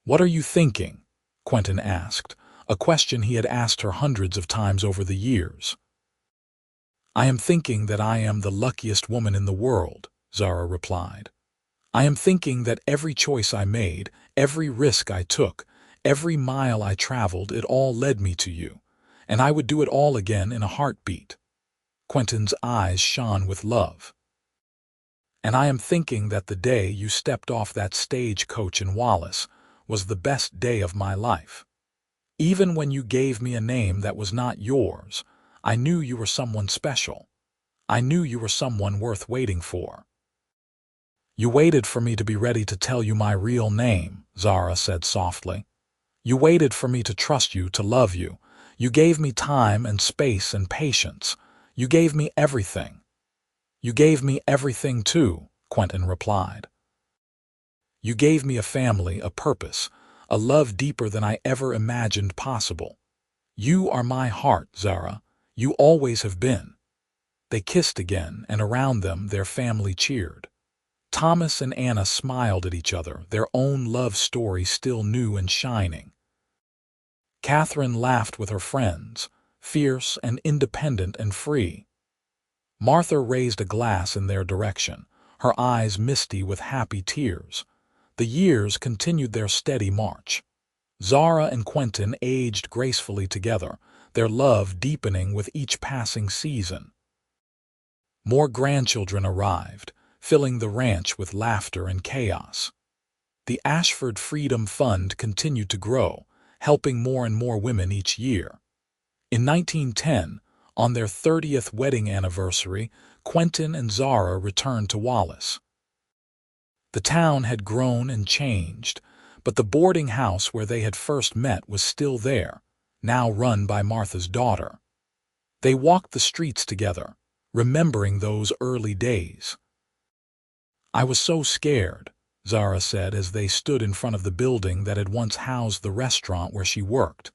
"What are you thinking?" Quentin asked, a question he had asked her hundreds of times over the years. "I am thinking that I am the luckiest woman in the world," Zara replied. "I am thinking that every choice I made, every risk I took, every mile I traveled, it all led me to you, and I would do it all again in a heartbeat." Quentin's eyes shone with love. "And I am thinking that the day you stepped off that stagecoach in Wallace was the best day of my life. Even when you gave me a name that was not yours, I knew you were someone special. I knew you were someone worth waiting for." "You waited for me to be ready to tell you my real name," Zara said softly. "You waited for me to trust you, to love you. You gave me time and space and patience. You gave me everything." "You gave me everything too," Quentin replied. "You gave me a family, a purpose, a love deeper than I ever imagined possible. You are my heart, Zara. You always have been." They kissed again, and around them their family cheered. Thomas and Anna smiled at each other, their own love story still new and shining. Catherine laughed with her friends, fierce and independent and free. Martha raised a glass in their direction, her eyes misty with happy tears. The years continued their steady march. Zara and Quentin aged gracefully together, their love deepening with each passing season. More grandchildren arrived, filling the ranch with laughter and chaos. The Ashford Freedom Fund continued to grow, helping more and more women each year. In 1910, on their 30th wedding anniversary, Quentin and Zara returned to Wallace. The town had grown and changed, but the boarding house where they had first met was still there, now run by Martha's daughter. They walked the streets together, remembering those early days. "I was so scared," Zara said as they stood in front of the building that had once housed the restaurant where she worked.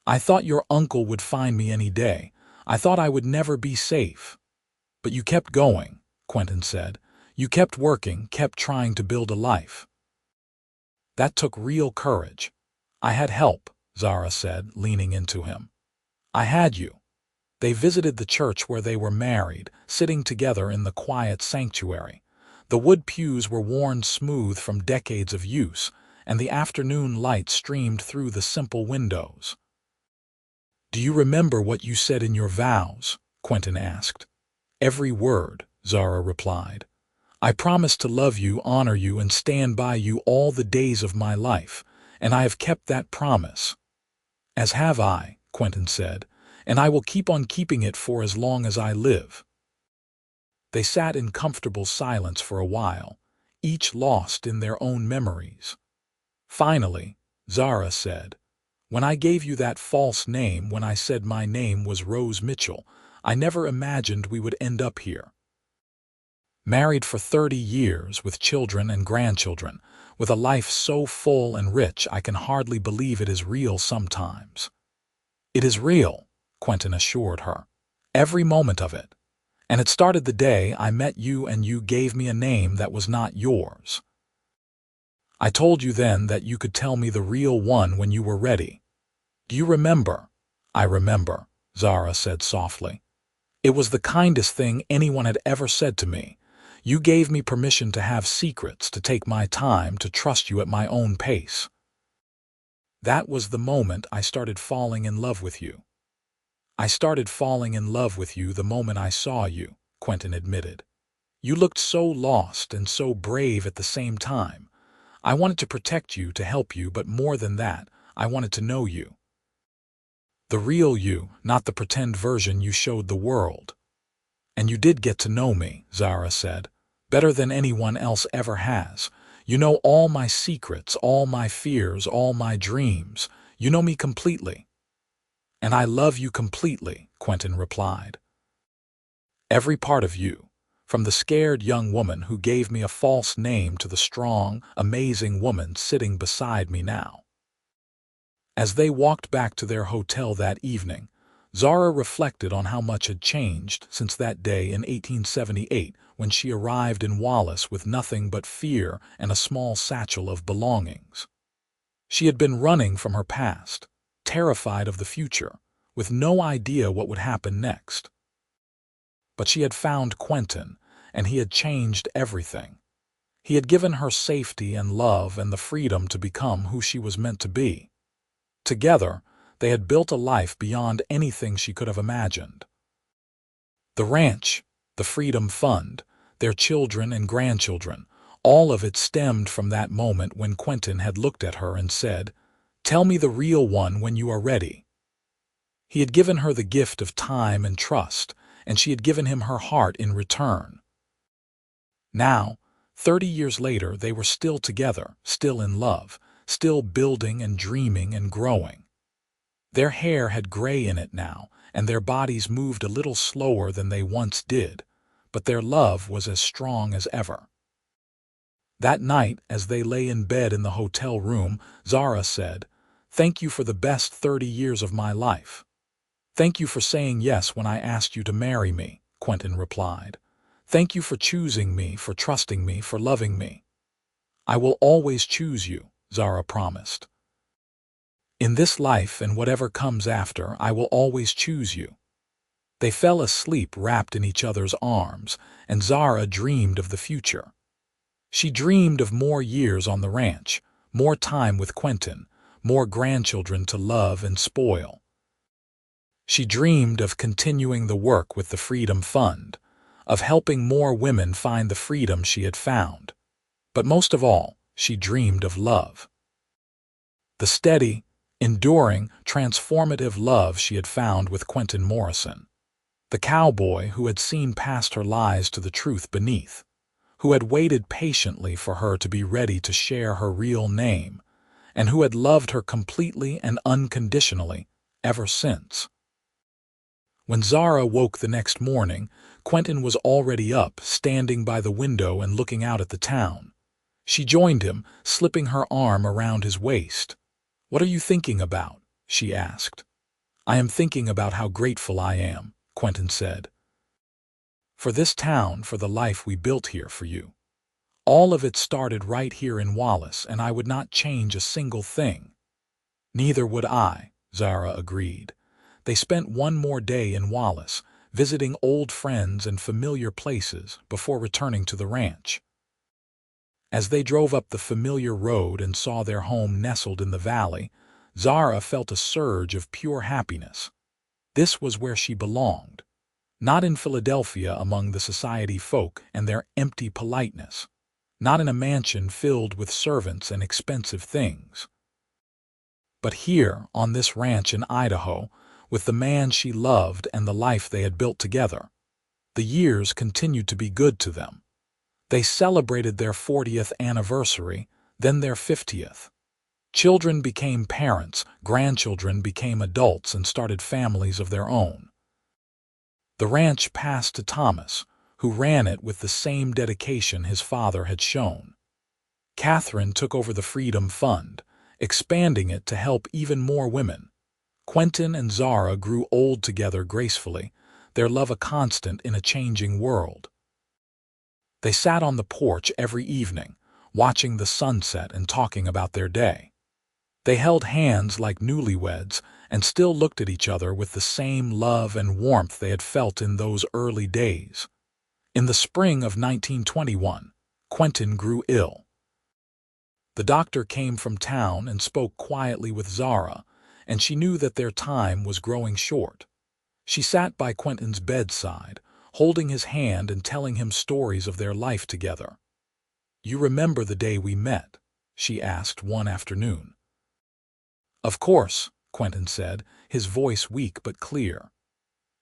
"I thought your uncle would find me any day. I thought I would never be safe." "But you kept going," Quentin said. "You kept working, kept trying to build a life." "That took real courage." "I had help," Zara said, leaning into him. "I had you." They visited the church where they were married, sitting together in the quiet sanctuary. The wood pews were worn smooth from decades of use, and the afternoon light streamed through the simple windows. "Do you remember what you said in your vows?" Quentin asked. "Every word," Zara replied. "I promised to love you, honor you, and stand by you all the days of my life, and I have kept that promise." "As have I," Quentin said, "and I will keep on keeping it for as long as I live." They sat in comfortable silence for a while, each lost in their own memories. Finally, Zara said, "When I gave you that false name, when I said my name was Rose Mitchell, I never imagined we would end up here. Married for 30 years, with children and grandchildren, with a life so full and rich I can hardly believe it is real sometimes." "It is real," Quentin assured her. "Every moment of it. And it started the day I met you and you gave me a name that was not yours. I told you then that you could tell me the real one when you were ready. Do you remember?" "I remember," Zara said softly. "It was the kindest thing anyone had ever said to me. You gave me permission to have secrets, to take my time, to trust you at my own pace. That was the moment I started falling in love with you." "I started falling in love with you the moment I saw you," Quentin admitted. "You looked so lost and so brave at the same time. I wanted to protect you, to help you, but more than that, I wanted to know you." The real you, not the pretend version you showed the world. And you did get to know me, Zara said, better than anyone else ever has. You know all my secrets, all my fears, all my dreams. You know me completely. And I love you completely, Quentin replied. Every part of you, from the scared young woman who gave me a false name to the strong, amazing woman sitting beside me now. As they walked back to their hotel that evening, Zara reflected on how much had changed since that day in 1878 when she arrived in Wallace with nothing but fear and a small satchel of belongings. She had been running from her past, terrified of the future, with no idea what would happen next. But she had found Quentin, and he had changed everything. He had given her safety and love and the freedom to become who she was meant to be. Together, they had built a life beyond anything she could have imagined. The ranch, the Freedom Fund, their children and grandchildren, all of it stemmed from that moment when Quentin had looked at her and said, "Tell me the real one when you are ready." He had given her the gift of time and trust, and she had given him her heart in return. Now, 30 years later, they were still together, still in love, still building and dreaming and growing. Their hair had gray in it now, and their bodies moved a little slower than they once did, but their love was as strong as ever. That night, as they lay in bed in the hotel room, Zara said, "Thank you for the best 30 years of my life." "Thank you for saying yes when I asked you to marry me," Quentin replied. "Thank you for choosing me, for trusting me, for loving me." "I will always choose you," Zara promised. "In this life and whatever comes after, I will always choose you." They fell asleep wrapped in each other's arms, and Zara dreamed of the future. She dreamed of more years on the ranch, more time with Quentin, more grandchildren to love and spoil. She dreamed of continuing the work with the Freedom Fund, of helping more women find the freedom she had found. But most of all, she dreamed of love. The steady, enduring, transformative love she had found with Quentin Morrison, the cowboy who had seen past her lies to the truth beneath, who had waited patiently for her to be ready to share her real name, and who had loved her completely and unconditionally ever since. When Zara woke the next morning, Quentin was already up, standing by the window and looking out at the town. She joined him, slipping her arm around his waist. "What are you thinking about?" she asked. "I am thinking about how grateful I am," Quentin said. "For this town, for the life we built here for you. All of it started right here in Wallace, and I would not change a single thing." "Neither would I," Zara agreed. They spent one more day in Wallace, visiting old friends and familiar places before returning to the ranch. As they drove up the familiar road and saw their home nestled in the valley, Zara felt a surge of pure happiness. This was where she belonged, not in Philadelphia among the society folk and their empty politeness, not in a mansion filled with servants and expensive things, but here on this ranch in Idaho, with the man she loved and the life they had built together. The years continued to be good to them. They celebrated their 40th anniversary, then their 50th. Children became parents, grandchildren became adults and started families of their own. The ranch passed to Thomas, who ran it with the same dedication his father had shown. Catherine took over the Freedom Fund, expanding it to help even more women. Quentin and Zara grew old together gracefully, their love a constant in a changing world. They sat on the porch every evening, watching the sunset and talking about their day. They held hands like newlyweds and still looked at each other with the same love and warmth they had felt in those early days. In the spring of 1921, Quentin grew ill. The doctor came from town and spoke quietly with Zara, and she knew that their time was growing short. She sat by Quentin's bedside, holding his hand and telling him stories of their life together. "You remember the day we met?" she asked one afternoon. "Of course," Quentin said, his voice weak but clear.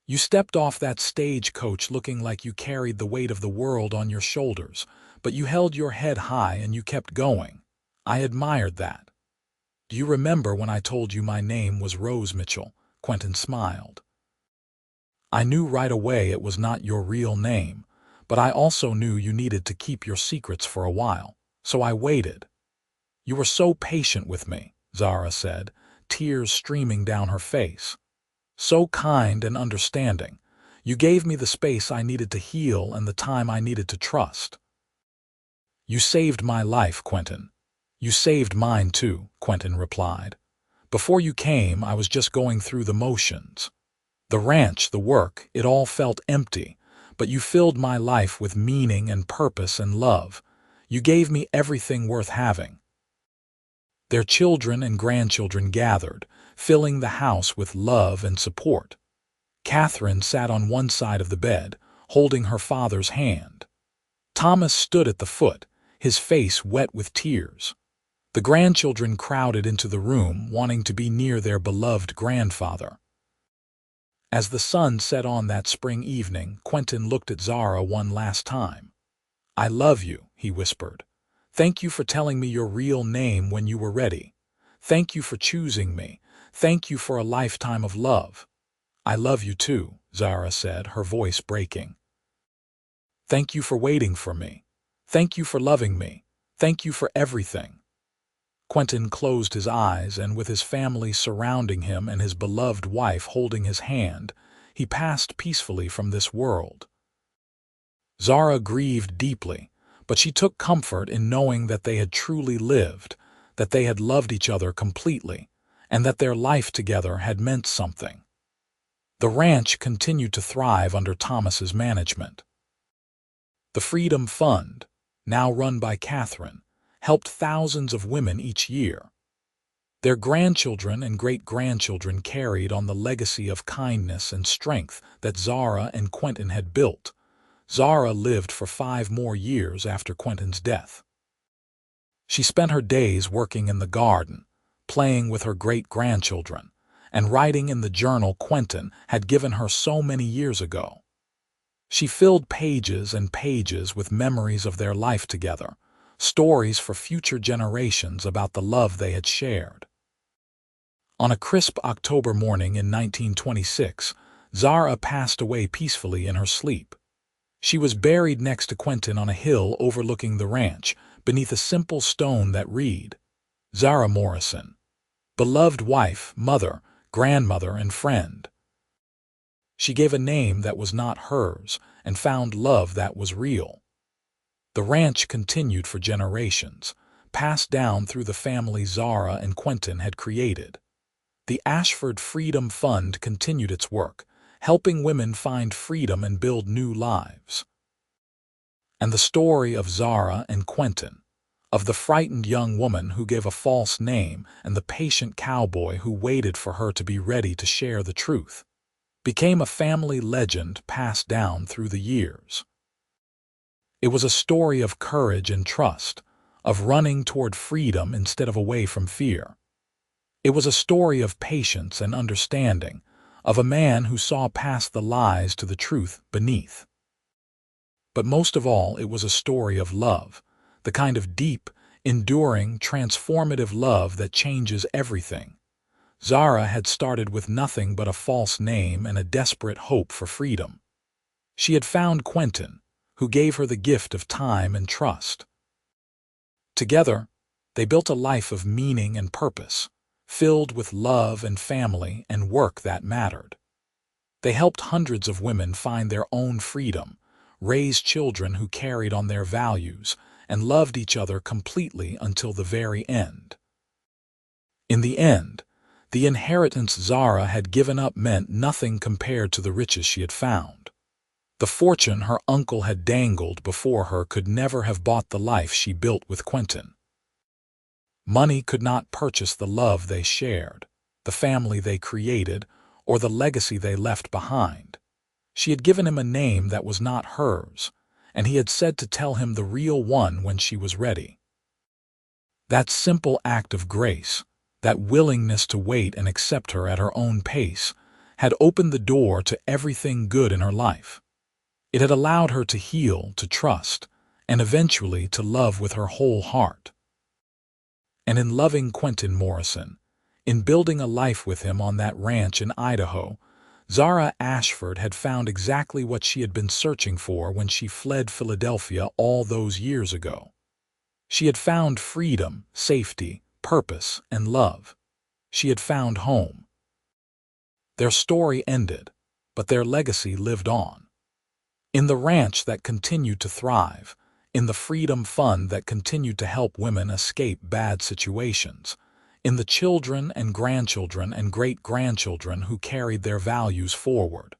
You stepped off that stagecoach looking like you carried the weight of the world on your shoulders, but you held your head high and you kept going. I admired that. Do you remember when I told you my name was Rose Mitchell? Quentin smiled. I knew right away it was not your real name, but I also knew you needed to keep your secrets for a while, so I waited. You were so patient with me, Zara said, tears streaming down her face. So kind and understanding. You gave me the space I needed to heal and the time I needed to trust. You saved my life, Quentin. You saved mine too, Quentin replied. Before you came, I was just going through the motions. The ranch, the work, it all felt empty, but you filled my life with meaning and purpose and love. You gave me everything worth having. Their children and grandchildren gathered, filling the house with love and support. Catherine sat on one side of the bed, holding her father's hand. Thomas stood at the foot, his face wet with tears. The grandchildren crowded into the room, wanting to be near their beloved grandfather. As the sun set on that spring evening, Quentin looked at Zara one last time. I love you, he whispered. Thank you for telling me your real name when you were ready. Thank you for choosing me. Thank you for a lifetime of love. I love you too, Zara said, her voice breaking. Thank you for waiting for me. Thank you for loving me. Thank you for everything. Quentin closed his eyes, and with his family surrounding him and his beloved wife holding his hand, he passed peacefully from this world. Zara grieved deeply, but she took comfort in knowing that they had truly lived, that they had loved each other completely, and that their life together had meant something. The ranch continued to thrive under Thomas's management. The Freedom Fund, now run by Catherine, helped thousands of women each year. Their grandchildren and great-grandchildren carried on the legacy of kindness and strength that Zara and Quentin had built. Zara lived for 5 more years after Quentin's death. She spent her days working in the garden, playing with her great-grandchildren, and writing in the journal Quentin had given her so many years ago. She filled pages and pages with memories of their life together, stories for future generations about the love they had shared. On a crisp October morning in 1926, Zara passed away peacefully in her sleep. She was buried next to Quentin on a hill overlooking the ranch, beneath a simple stone that read, Zara Morrison, beloved wife, mother, grandmother, and friend. She gave a name that was not hers and found love that was real. The ranch continued for generations, passed down through the family Zara and Quentin had created. The Ashford Freedom Fund continued its work, helping women find freedom and build new lives. And the story of Zara and Quentin, of the frightened young woman who gave a false name and the patient cowboy who waited for her to be ready to share the truth, became a family legend passed down through the years. It was a story of courage and trust, of running toward freedom instead of away from fear. It was a story of patience and understanding, of a man who saw past the lies to the truth beneath. But most of all, it was a story of love, the kind of deep, enduring, transformative love that changes everything. Zara had started with nothing but a false name and a desperate hope for freedom. She had found Quentin, who gave her the gift of time and trust. Together, they built a life of meaning and purpose, filled with love and family and work that mattered. They helped hundreds of women find their own freedom, raised children who carried on their values, and loved each other completely until the very end. In the end, the inheritance Zara had given up meant nothing compared to the riches she had found. The fortune her uncle had dangled before her could never have bought the life she built with Quentin. Money could not purchase the love they shared, the family they created, or the legacy they left behind. She had given him a name that was not hers, and he had said to tell him the real one when she was ready. That simple act of grace, that willingness to wait and accept her at her own pace, had opened the door to everything good in her life. It had allowed her to heal, to trust, and eventually to love with her whole heart. And in loving Quentin Morrison, in building a life with him on that ranch in Idaho, Zara Ashford had found exactly what she had been searching for when she fled Philadelphia all those years ago. She had found freedom, safety, purpose, and love. She had found home. Their story ended, but their legacy lived on. In the ranch that continued to thrive, in the freedom fund that continued to help women escape bad situations, in the children and grandchildren and great-grandchildren who carried their values forward.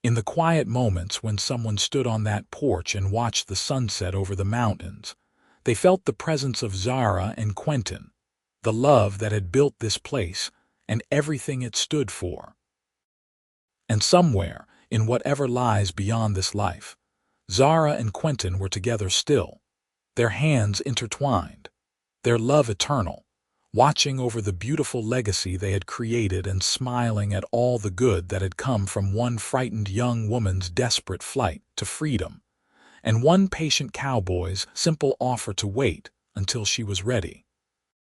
In the quiet moments when someone stood on that porch and watched the sunset over the mountains, they felt the presence of Zara and Quentin, the love that had built this place and everything it stood for. And somewhere, in whatever lies beyond this life, Zara and Quentin were together still, their hands intertwined, their love eternal, watching over the beautiful legacy they had created and smiling at all the good that had come from one frightened young woman's desperate flight to freedom, and one patient cowboy's simple offer to wait until she was ready.